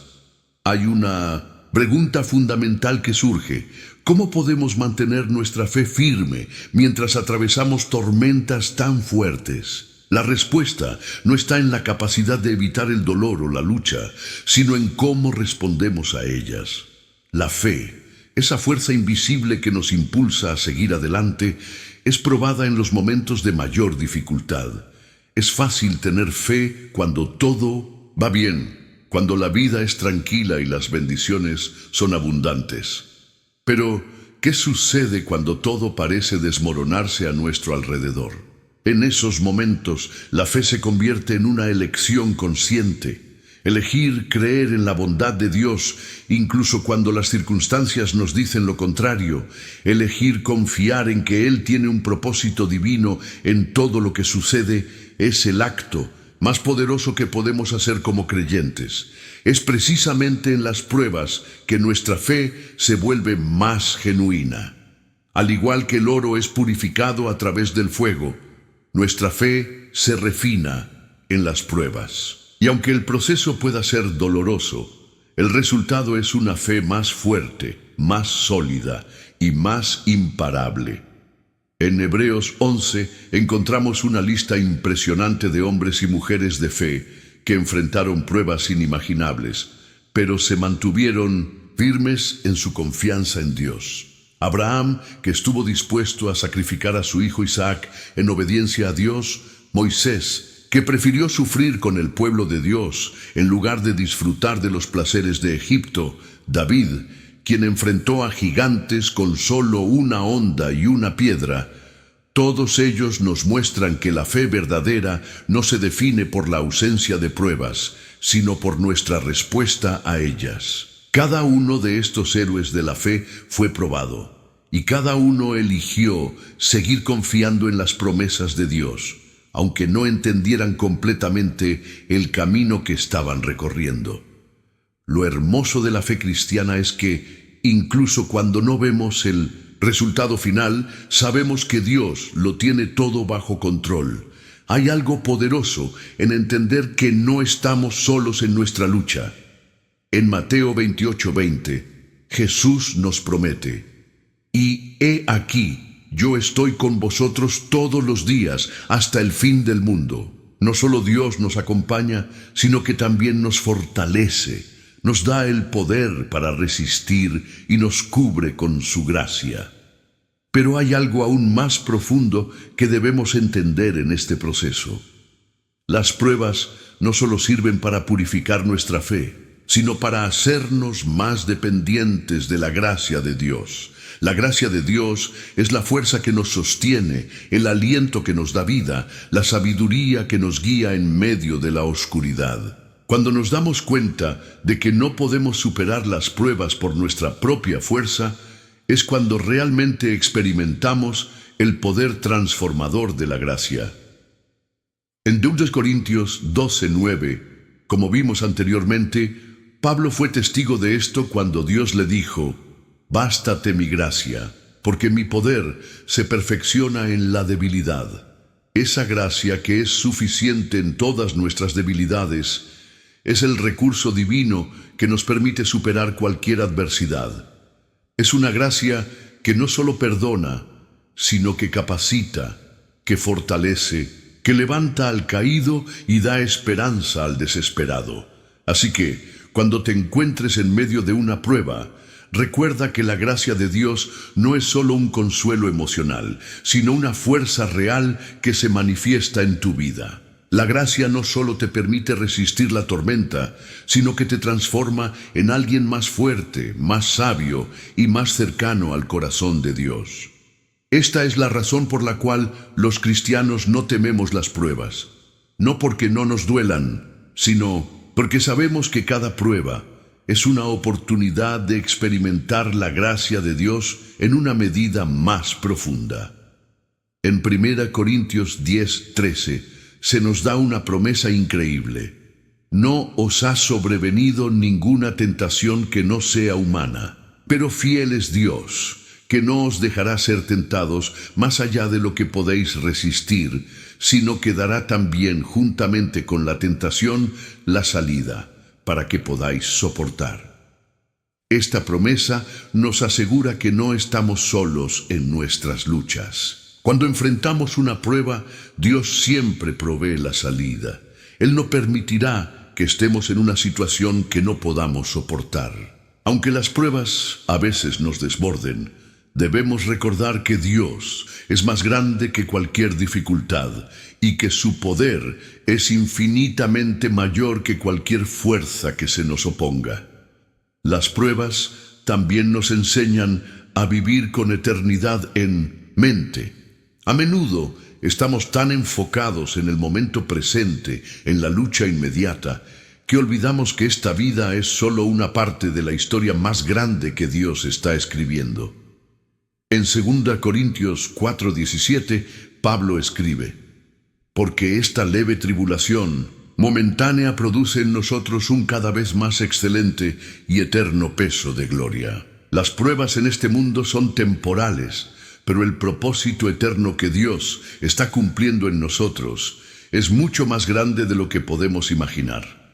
hay una pregunta fundamental que surge. ¿Cómo podemos mantener nuestra fe firme mientras atravesamos tormentas tan fuertes? La respuesta no está en la capacidad de evitar el dolor o la lucha, sino en cómo respondemos a ellas. La fe, esa fuerza invisible que nos impulsa a seguir adelante, es probada en los momentos de mayor dificultad. Es fácil tener fe cuando todo va bien, cuando la vida es tranquila y las bendiciones son abundantes. Pero, ¿qué sucede cuando todo parece desmoronarse a nuestro alrededor? En esos momentos, la fe se convierte en una elección consciente. Elegir creer en la bondad de Dios, incluso cuando las circunstancias nos dicen lo contrario. Elegir confiar en que Él tiene un propósito divino en todo lo que sucede, es el acto más poderoso que podemos hacer como creyentes. Es precisamente en las pruebas que nuestra fe se vuelve más genuina. Al igual que el oro es purificado a través del fuego, nuestra fe se refina en las pruebas. Y aunque el proceso pueda ser doloroso, el resultado es una fe más fuerte, más sólida y más imparable. En Hebreos 11 encontramos una lista impresionante de hombres y mujeres de fe que enfrentaron pruebas inimaginables, pero se mantuvieron firmes en su confianza en Dios. Abraham, que estuvo dispuesto a sacrificar a su hijo Isaac en obediencia a Dios; Moisés, que prefirió sufrir con el pueblo de Dios en lugar de disfrutar de los placeres de Egipto; David, quien enfrentó a gigantes con solo una honda y una piedra. Todos ellos nos muestran que la fe verdadera no se define por la ausencia de pruebas, sino por nuestra respuesta a ellas. Cada uno de estos héroes de la fe fue probado, y cada uno eligió seguir confiando en las promesas de Dios, aunque no entendieran completamente el camino que estaban recorriendo. Lo hermoso de la fe cristiana es que, incluso cuando no vemos el resultado final, sabemos que Dios lo tiene todo bajo control. Hay algo poderoso en entender que no estamos solos en nuestra lucha. En Mateo 28:20, Jesús nos promete: «Y he aquí, yo estoy con vosotros todos los días hasta el fin del mundo». No solo Dios nos acompaña, sino que también nos fortalece, nos da el poder para resistir y nos cubre con su gracia. Pero hay algo aún más profundo que debemos entender en este proceso. Las pruebas no solo sirven para purificar nuestra fe, sino para hacernos más dependientes de la gracia de Dios. La gracia de Dios es la fuerza que nos sostiene, el aliento que nos da vida, la sabiduría que nos guía en medio de la oscuridad. Cuando nos damos cuenta de que no podemos superar las pruebas por nuestra propia fuerza, es cuando realmente experimentamos el poder transformador de la gracia. En 2 Corintios 12:9, como vimos anteriormente, Pablo fue testigo de esto cuando Dios le dijo: «Bástate mi gracia, porque mi poder se perfecciona en la debilidad». Esa gracia que es suficiente en todas nuestras debilidades es el recurso divino que nos permite superar cualquier adversidad. Es una gracia que no solo perdona, sino que capacita, que fortalece, que levanta al caído y da esperanza al desesperado. Así que, cuando te encuentres en medio de una prueba, recuerda que la gracia de Dios no es solo un consuelo emocional, sino una fuerza real que se manifiesta en tu vida. La gracia no solo te permite resistir la tormenta, sino que te transforma en alguien más fuerte, más sabio y más cercano al corazón de Dios. Esta es la razón por la cual los cristianos no tememos las pruebas. No porque no nos duelan, sino porque sabemos que cada prueba es una oportunidad de experimentar la gracia de Dios en una medida más profunda. En 1 Corintios 10:13 se nos da una promesa increíble. No os ha sobrevenido ninguna tentación que no sea humana, pero fiel es Dios, que no os dejará ser tentados más allá de lo que podéis resistir, sino que dará también juntamente con la tentación la salida, para que podáis soportar. Esta promesa nos asegura que no estamos solos en nuestras luchas. Cuando enfrentamos una prueba, Dios siempre provee la salida. Él no permitirá que estemos en una situación que no podamos soportar. Aunque las pruebas a veces nos desborden, debemos recordar que Dios es más grande que cualquier dificultad y que su poder es infinitamente mayor que cualquier fuerza que se nos oponga. Las pruebas también nos enseñan a vivir con eternidad en mente. A menudo estamos tan enfocados en el momento presente, en la lucha inmediata, que olvidamos que esta vida es solo una parte de la historia más grande que Dios está escribiendo. En 2 Corintios 4:17, Pablo escribe: «Porque esta leve tribulación momentánea produce en nosotros un cada vez más excelente y eterno peso de gloria». Las pruebas en este mundo son temporales, pero el propósito eterno que Dios está cumpliendo en nosotros es mucho más grande de lo que podemos imaginar.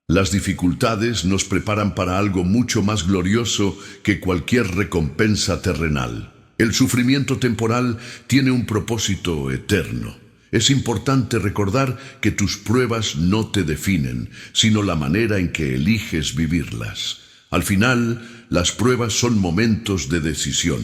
Las dificultades nos preparan para algo mucho más glorioso que cualquier recompensa terrenal. El sufrimiento temporal tiene un propósito eterno. Es importante recordar que tus pruebas no te definen, sino la manera en que eliges vivirlas. Al final, las pruebas son momentos de decisión.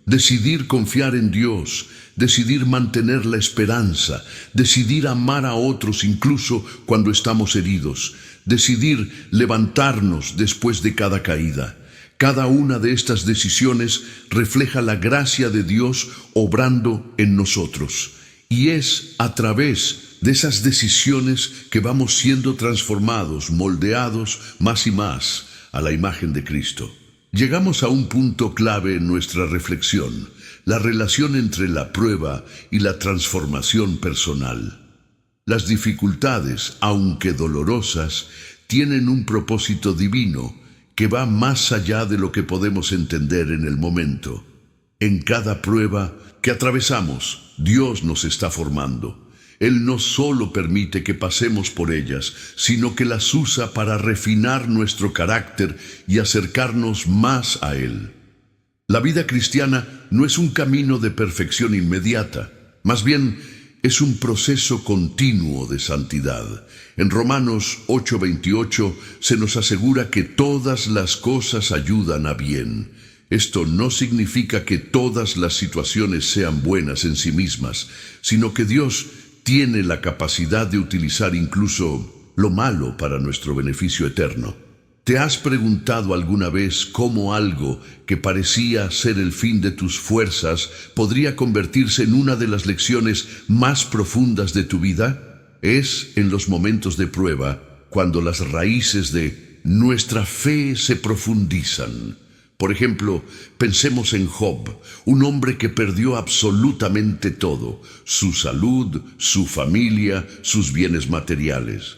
Decidir confiar en Dios, decidir mantener la esperanza, decidir amar a otros incluso cuando estamos heridos, decidir levantarnos después de cada caída. Cada una de estas decisiones refleja la gracia de Dios obrando en nosotros. Y es a través de esas decisiones que vamos siendo transformados, moldeados más y más a la imagen de Cristo. Llegamos a un punto clave en nuestra reflexión, la relación entre la prueba y la transformación personal. Las dificultades, aunque dolorosas, tienen un propósito divino que va más allá de lo que podemos entender en el momento. En cada prueba que atravesamos, Dios nos está formando. Él no solo permite que pasemos por ellas, sino que las usa para refinar nuestro carácter y acercarnos más a Él. La vida cristiana no es un camino de perfección inmediata, más bien es un proceso continuo de santidad. En Romanos 8:28 se nos asegura que todas las cosas ayudan a bien. Esto no significa que todas las situaciones sean buenas en sí mismas, sino que Dios tiene la capacidad de utilizar incluso lo malo para nuestro beneficio eterno. ¿Te has preguntado alguna vez cómo algo que parecía ser el fin de tus fuerzas podría convertirse en una de las lecciones más profundas de tu vida? Es en los momentos de prueba cuando las raíces de nuestra fe se profundizan. Por ejemplo, pensemos en Job, un hombre que perdió absolutamente todo: su salud, su familia, sus bienes materiales.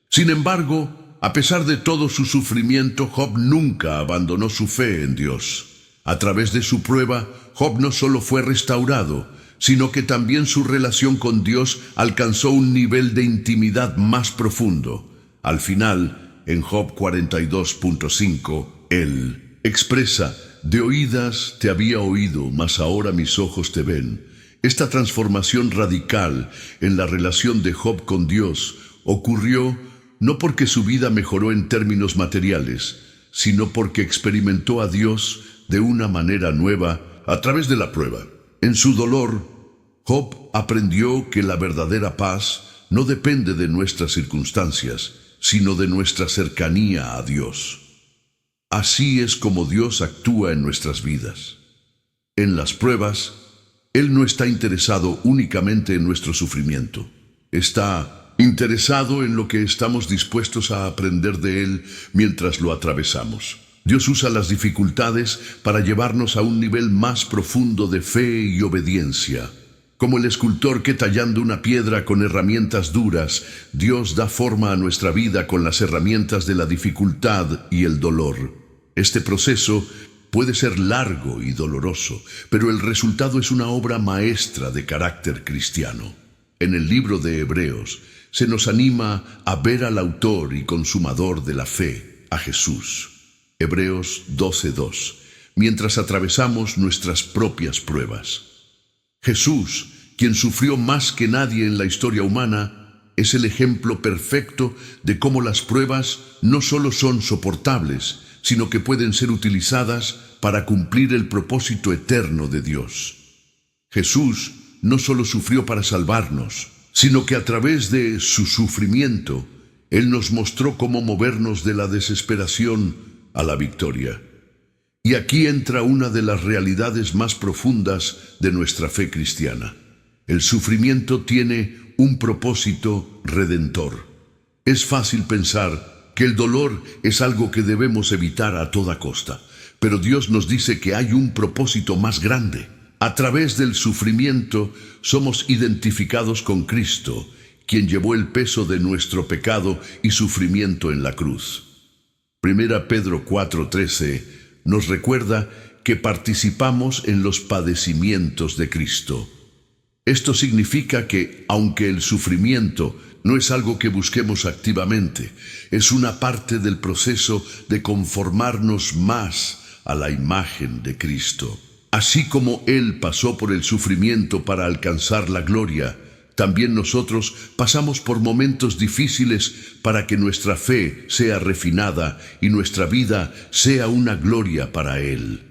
Sin embargo, a pesar de todo su sufrimiento, Job nunca abandonó su fe en Dios. A través de su prueba, Job no solo fue restaurado, sino que también su relación con Dios alcanzó un nivel de intimidad más profundo. Al final, en Job 42.5, él expresa: de oídas te había oído, mas ahora mis ojos te ven. Esta transformación radical en la relación de Job con Dios ocurrió no porque su vida mejoró en términos materiales, sino porque experimentó a Dios de una manera nueva a través de la prueba. En su dolor, Job aprendió que la verdadera paz no depende de nuestras circunstancias, sino de nuestra cercanía a Dios. Así es como Dios actúa en nuestras vidas. En las pruebas, Él no está interesado únicamente en nuestro sufrimiento. Está interesado en lo que estamos dispuestos a aprender de Él mientras lo atravesamos. Dios usa las dificultades para llevarnos a un nivel más profundo de fe y obediencia. Como el escultor que tallando una piedra con herramientas duras, Dios da forma a nuestra vida con las herramientas de la dificultad y el dolor. Este proceso puede ser largo y doloroso, pero el resultado es una obra maestra de carácter cristiano. En el libro de Hebreos se nos anima a ver al autor y consumador de la fe, a Jesús. Hebreos 12:2, mientras atravesamos nuestras propias pruebas. Jesús, quien sufrió más que nadie en la historia humana, es el ejemplo perfecto de cómo las pruebas no solo son soportables, sino que pueden ser utilizadas para cumplir el propósito eterno de Dios. Jesús no solo sufrió para salvarnos, sino que a través de su sufrimiento, Él nos mostró cómo movernos de la desesperación a la victoria. Y aquí entra una de las realidades más profundas de nuestra fe cristiana. El sufrimiento tiene un propósito redentor. Es fácil pensar que el dolor es algo que debemos evitar a toda costa, pero Dios nos dice que hay un propósito más grande. A través del sufrimiento somos identificados con Cristo, quien llevó el peso de nuestro pecado y sufrimiento en la cruz. 1 Pedro 4:13 nos recuerda que participamos en los padecimientos de Cristo. Esto significa que, aunque el sufrimiento no es algo que busquemos activamente, es una parte del proceso de conformarnos más a la imagen de Cristo. Así como Él pasó por el sufrimiento para alcanzar la gloria, también nosotros pasamos por momentos difíciles para que nuestra fe sea refinada y nuestra vida sea una gloria para Él.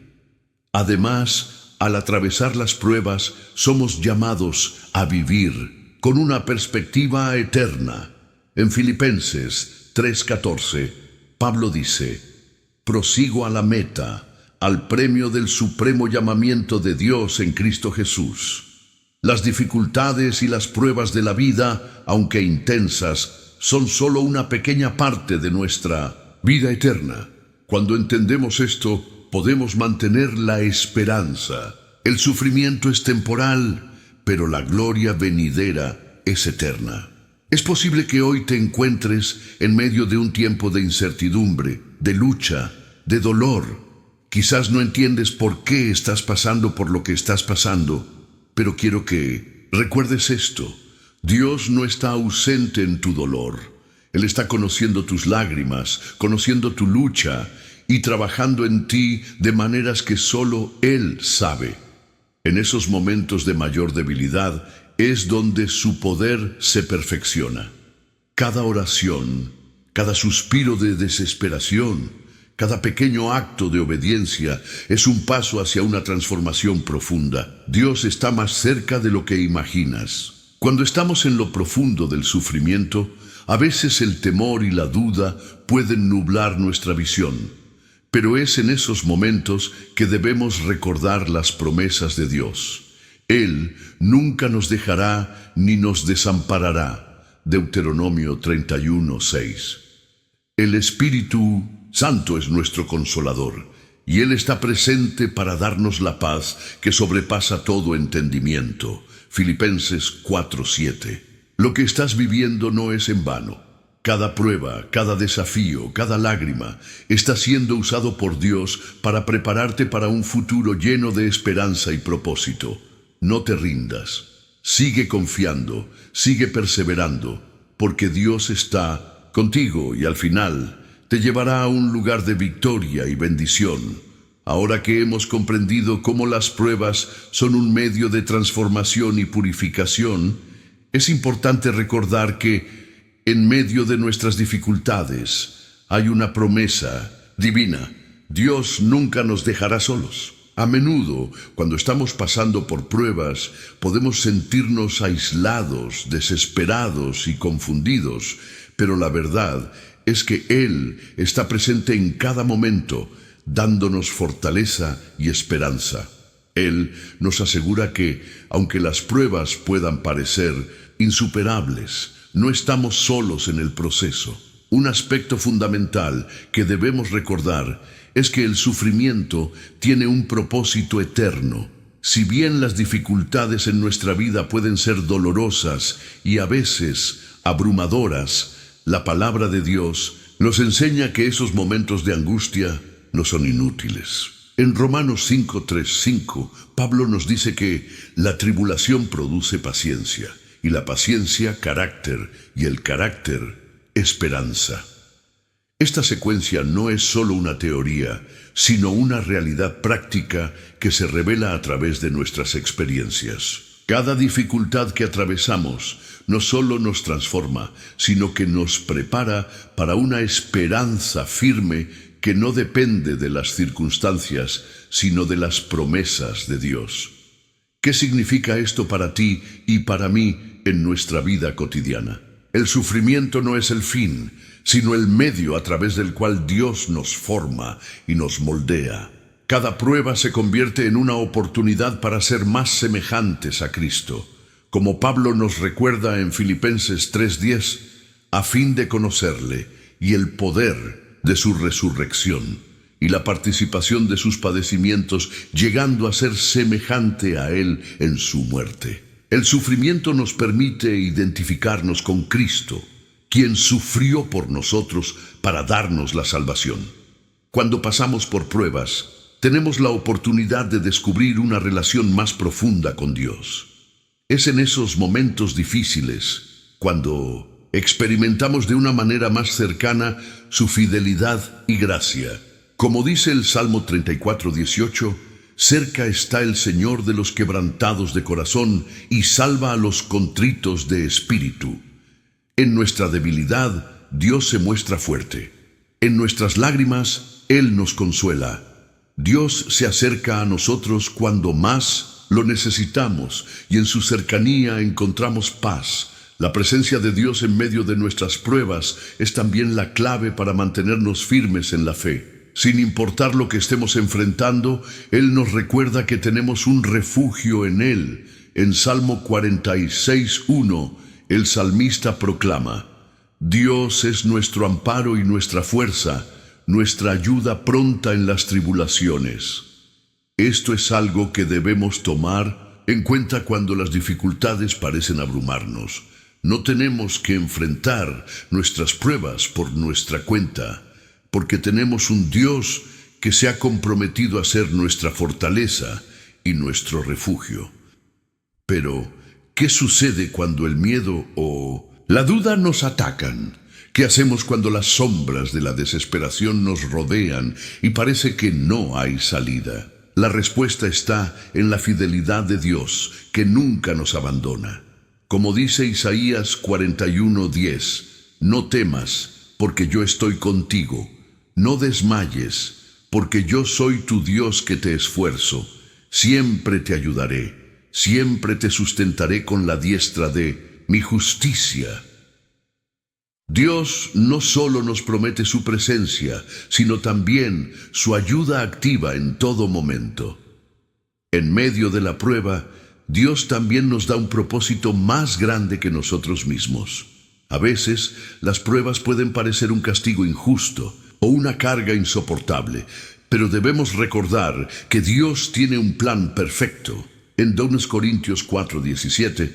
Además, al atravesar las pruebas, somos llamados a vivir con una perspectiva eterna. En Filipenses 3:14, Pablo dice: prosigo a la meta, al premio del supremo llamamiento de Dios en Cristo Jesús. Las dificultades y las pruebas de la vida, aunque intensas, son solo una pequeña parte de nuestra vida eterna. Cuando entendemos esto, podemos mantener la esperanza. El sufrimiento es temporal, pero la gloria venidera es eterna. Es posible que hoy te encuentres en medio de un tiempo de incertidumbre, de lucha, de dolor. Quizás no entiendes por qué estás pasando por lo que estás pasando, pero quiero que recuerdes esto: Dios no está ausente en tu dolor. Él está conociendo tus lágrimas, conociendo tu lucha y trabajando en ti de maneras que solo Él sabe. En esos momentos de mayor debilidad es donde su poder se perfecciona. Cada oración, cada suspiro de desesperación, Cada pequeño acto de obediencia es un paso hacia una transformación profunda. Dios está más cerca de lo que imaginas. Cuando estamos en lo profundo del sufrimiento, a veces el temor y la duda pueden nublar nuestra visión. Pero es en esos momentos que debemos recordar las promesas de Dios. Él nunca nos dejará ni nos desamparará. Deuteronomio 31:6. El Espíritu Santo es nuestro consolador, y Él está presente para darnos la paz que sobrepasa todo entendimiento. Filipenses 4:7. Lo que estás viviendo no es en vano. Cada prueba, cada desafío, cada lágrima está siendo usado por Dios para prepararte para un futuro lleno de esperanza y propósito. No te rindas. Sigue confiando, sigue perseverando, porque Dios está contigo y al final te llevará a un lugar de victoria y bendición. Ahora que hemos comprendido cómo las pruebas son un medio de transformación y purificación, es importante recordar que en medio de nuestras dificultades hay una promesa divina. Dios nunca nos dejará solos. A menudo, cuando estamos pasando por pruebas, podemos sentirnos aislados, desesperados y confundidos, pero la verdad es que Él está presente en cada momento, dándonos fortaleza y esperanza. Él nos asegura que, aunque las pruebas puedan parecer insuperables, no estamos solos en el proceso. Un aspecto fundamental que debemos recordar es que el sufrimiento tiene un propósito eterno. Si bien las dificultades en nuestra vida pueden ser dolorosas y a veces abrumadoras, la palabra de Dios nos enseña que esos momentos de angustia no son inútiles. En Romanos 5:3-5, Pablo nos dice que la tribulación produce paciencia, y la paciencia carácter, y el carácter esperanza. Esta secuencia no es solo una teoría, sino una realidad práctica que se revela a través de nuestras experiencias. Cada dificultad que atravesamos no solo nos transforma, sino que nos prepara para una esperanza firme que no depende de las circunstancias, sino de las promesas de Dios. ¿Qué significa esto para ti y para mí en nuestra vida cotidiana? El sufrimiento no es el fin, sino el medio a través del cual Dios nos forma y nos moldea. Cada prueba se convierte en una oportunidad para ser más semejantes a Cristo. Como Pablo nos recuerda en Filipenses 3:10, a fin de conocerle y el poder de su resurrección y la participación de sus padecimientos, llegando a ser semejante a Él en su muerte. El sufrimiento nos permite identificarnos con Cristo, quien sufrió por nosotros para darnos la salvación. Cuando pasamos por pruebas, tenemos la oportunidad de descubrir una relación más profunda con Dios. Es en esos momentos difíciles cuando experimentamos de una manera más cercana su fidelidad y gracia. Como dice el Salmo 34:18, cerca está el Señor de los quebrantados de corazón y salva a los contritos de espíritu. En nuestra debilidad, Dios se muestra fuerte. En nuestras lágrimas, Él nos consuela. Dios se acerca a nosotros cuando más lo necesitamos y en su cercanía encontramos paz. La presencia de Dios en medio de nuestras pruebas es también la clave para mantenernos firmes en la fe. Sin importar lo que estemos enfrentando, Él nos recuerda que tenemos un refugio en Él. En Salmo 46:1, el salmista proclama: Dios es nuestro amparo y nuestra fuerza, nuestra ayuda pronta en las tribulaciones. Esto es algo que debemos tomar en cuenta cuando las dificultades parecen abrumarnos. No tenemos que enfrentar nuestras pruebas por nuestra cuenta, porque tenemos un Dios que se ha comprometido a ser nuestra fortaleza y nuestro refugio. Pero, ¿qué sucede cuando el miedo o la duda nos atacan? ¿Qué hacemos cuando las sombras de la desesperación nos rodean y parece que no hay salida? La respuesta está en la fidelidad de Dios, que nunca nos abandona. Como dice Isaías 41:10, no temas, porque yo estoy contigo. no desmayes, porque yo soy tu Dios que te esfuerzo. Siempre te ayudaré, siempre te sustentaré con la diestra de mi justicia. Dios no solo nos promete su presencia, sino también su ayuda activa en todo momento. En medio de la prueba, Dios también nos da un propósito más grande que nosotros mismos. A veces, las pruebas pueden parecer un castigo injusto o una carga insoportable, pero debemos recordar que Dios tiene un plan perfecto. En 2 Corintios 4:17,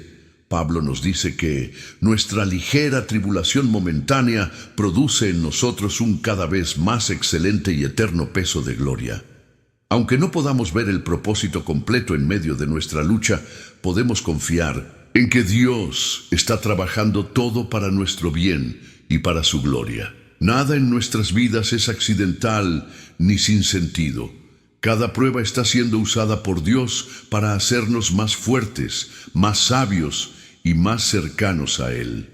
Pablo nos dice que nuestra ligera tribulación momentánea produce en nosotros un cada vez más excelente y eterno peso de gloria. Aunque no podamos ver el propósito completo en medio de nuestra lucha, podemos confiar en que Dios está trabajando todo para nuestro bien y para su gloria. Nada en nuestras vidas es accidental ni sin sentido. Cada prueba está siendo usada por Dios para hacernos más fuertes, más sabios y más cercanos a Él.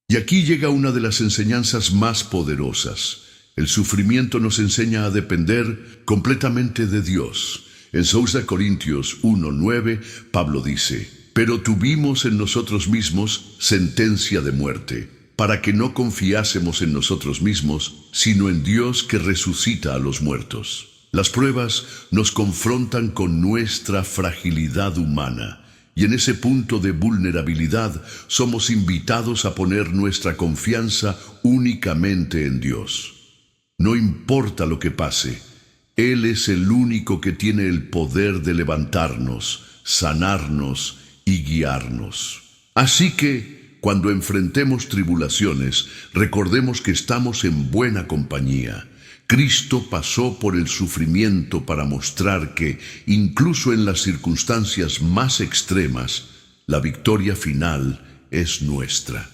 Y aquí llega una de las enseñanzas más poderosas. El sufrimiento nos enseña a depender completamente de Dios. En 2 Corintios 1:9, Pablo dice: pero tuvimos en nosotros mismos sentencia de muerte, para que no confiásemos en nosotros mismos, sino en Dios que resucita a los muertos. Las pruebas nos confrontan con nuestra fragilidad humana, y en ese punto de vulnerabilidad somos invitados a poner nuestra confianza únicamente en Dios. No importa lo que pase, Él es el único que tiene el poder de levantarnos, sanarnos y guiarnos. Así que, cuando enfrentemos tribulaciones, recordemos que estamos en buena compañía. Cristo pasó por el sufrimiento para mostrar que, incluso en las circunstancias más extremas, la victoria final es nuestra.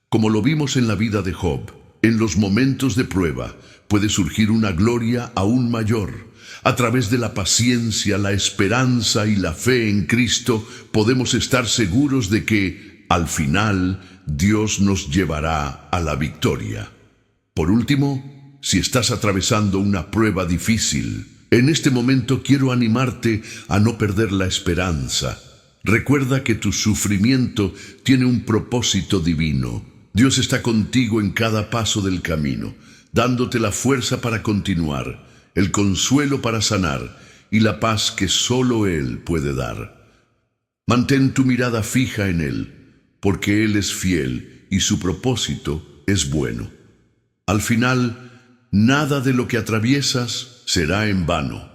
Como lo vimos en la vida de Job, en los momentos de prueba puede surgir una gloria aún mayor. A través de la paciencia, la esperanza y la fe en Cristo, podemos estar seguros de que, al final, Dios nos llevará a la victoria. Por último, si estás atravesando una prueba difícil, en este momento quiero animarte a no perder la esperanza. Recuerda que tu sufrimiento tiene un propósito divino. Dios está contigo en cada paso del camino, dándote la fuerza para continuar, el consuelo para sanar y la paz que solo Él puede dar. Mantén tu mirada fija en Él, porque Él es fiel y su propósito es bueno. Al final, nada de lo que atraviesas será en vano.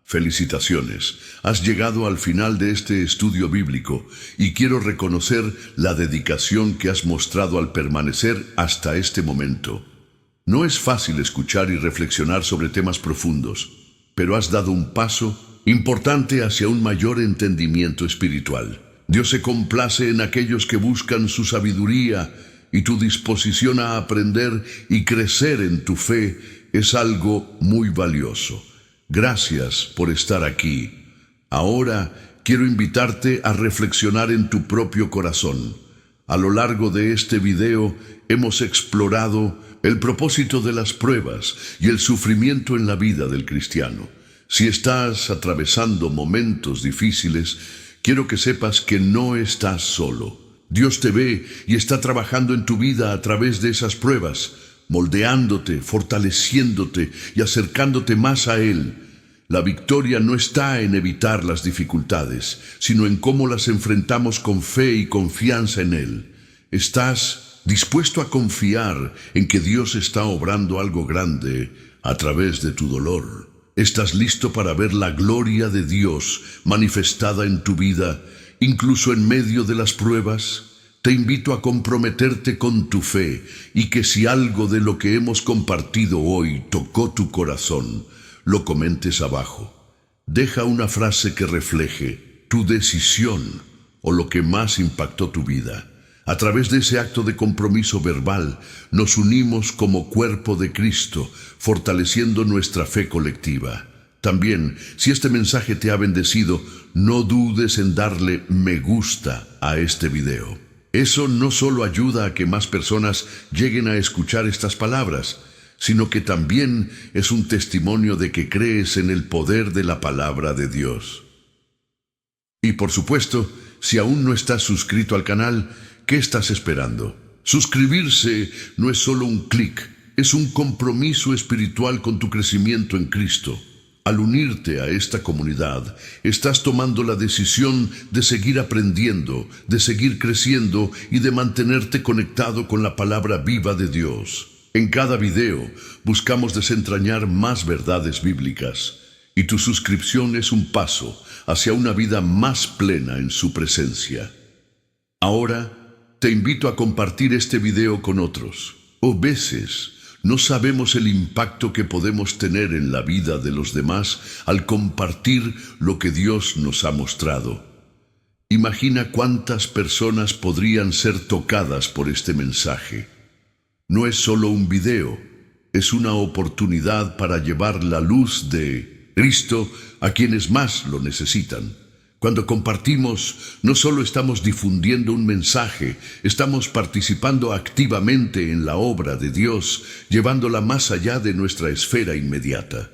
Felicitaciones, has llegado al final de este estudio bíblico y quiero reconocer la dedicación que has mostrado al permanecer hasta este momento. No es fácil escuchar y reflexionar sobre temas profundos, pero has dado un paso importante hacia un mayor entendimiento espiritual. Dios se complace en aquellos que buscan su sabiduría, y tu disposición a aprender y crecer en tu fe es algo muy valioso. Gracias por estar aquí. Ahora quiero invitarte a reflexionar en tu propio corazón. A lo largo de este video hemos explorado el propósito de las pruebas y el sufrimiento en la vida del cristiano. Si estás atravesando momentos difíciles, quiero que sepas que no estás solo. Dios te ve y está trabajando en tu vida a través de esas pruebas, moldeándote, fortaleciéndote y acercándote más a Él. La victoria no está en evitar las dificultades, sino en cómo las enfrentamos con fe y confianza en Él. ¿Estás dispuesto a confiar en que Dios está obrando algo grande a través de tu dolor? ¿Estás listo para ver la gloria de Dios manifestada en tu vida, incluso en medio de las pruebas? Te invito a comprometerte con tu fe y que si algo de lo que hemos compartido hoy tocó tu corazón, lo comentes abajo. Deja una frase que refleje tu decisión o lo que más impactó tu vida. A través de ese acto de compromiso verbal, nos unimos como cuerpo de Cristo, fortaleciendo nuestra fe colectiva. También, si este mensaje te ha bendecido, no dudes en darle me gusta a este video. Eso no solo ayuda a que más personas lleguen a escuchar estas palabras, sino que también es un testimonio de que crees en el poder de la palabra de Dios. Y por supuesto, si aún no estás suscrito al canal, ¿qué estás esperando? Suscribirse no es solo un clic, es un compromiso espiritual con tu crecimiento en Cristo. Al unirte a esta comunidad, estás tomando la decisión de seguir aprendiendo, de seguir creciendo y de mantenerte conectado con la palabra viva de Dios. En cada video buscamos desentrañar más verdades bíblicas, y tu suscripción es un paso hacia una vida más plena en su presencia. Ahora, te invito a compartir este video con otros. A veces, no sabemos el impacto que podemos tener en la vida de los demás al compartir lo que Dios nos ha mostrado. Imagina cuántas personas podrían ser tocadas por este mensaje. No es solo un video, es una oportunidad para llevar la luz de Cristo a quienes más lo necesitan. Cuando compartimos, no solo estamos difundiendo un mensaje, estamos participando activamente en la obra de Dios, llevándola más allá de nuestra esfera inmediata.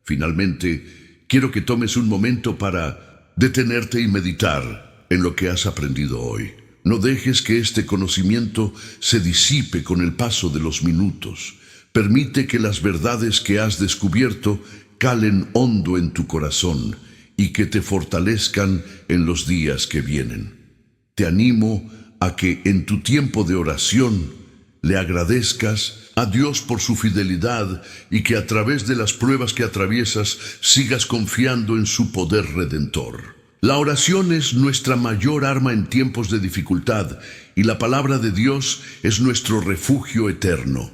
Finalmente, quiero que tomes un momento para detenerte y meditar en lo que has aprendido hoy. No dejes que este conocimiento se disipe con el paso de los minutos. Permite que las verdades que has descubierto calen hondo en tu corazón y que te fortalezcan en los días que vienen. Te animo a que en tu tiempo de oración le agradezcas a Dios por su fidelidad y que a través de las pruebas que atraviesas sigas confiando en su poder redentor. La oración es nuestra mayor arma en tiempos de dificultad y la palabra de Dios es nuestro refugio eterno.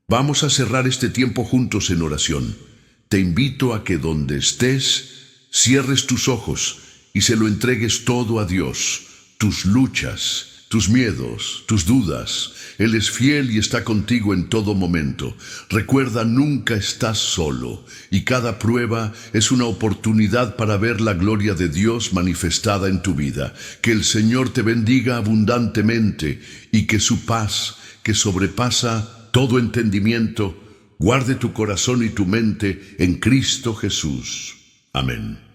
Vamos a cerrar este tiempo juntos en oración. Te invito a que donde estés, cierres tus ojos y se lo entregues todo a Dios, tus luchas, tus miedos, tus dudas. Él es fiel y está contigo en todo momento. Recuerda, nunca estás solo y cada prueba es una oportunidad para ver la gloria de Dios manifestada en tu vida. Que el Señor te bendiga abundantemente y que su paz, que sobrepasa todo entendimiento, guarde tu corazón y tu mente en Cristo Jesús. Amén.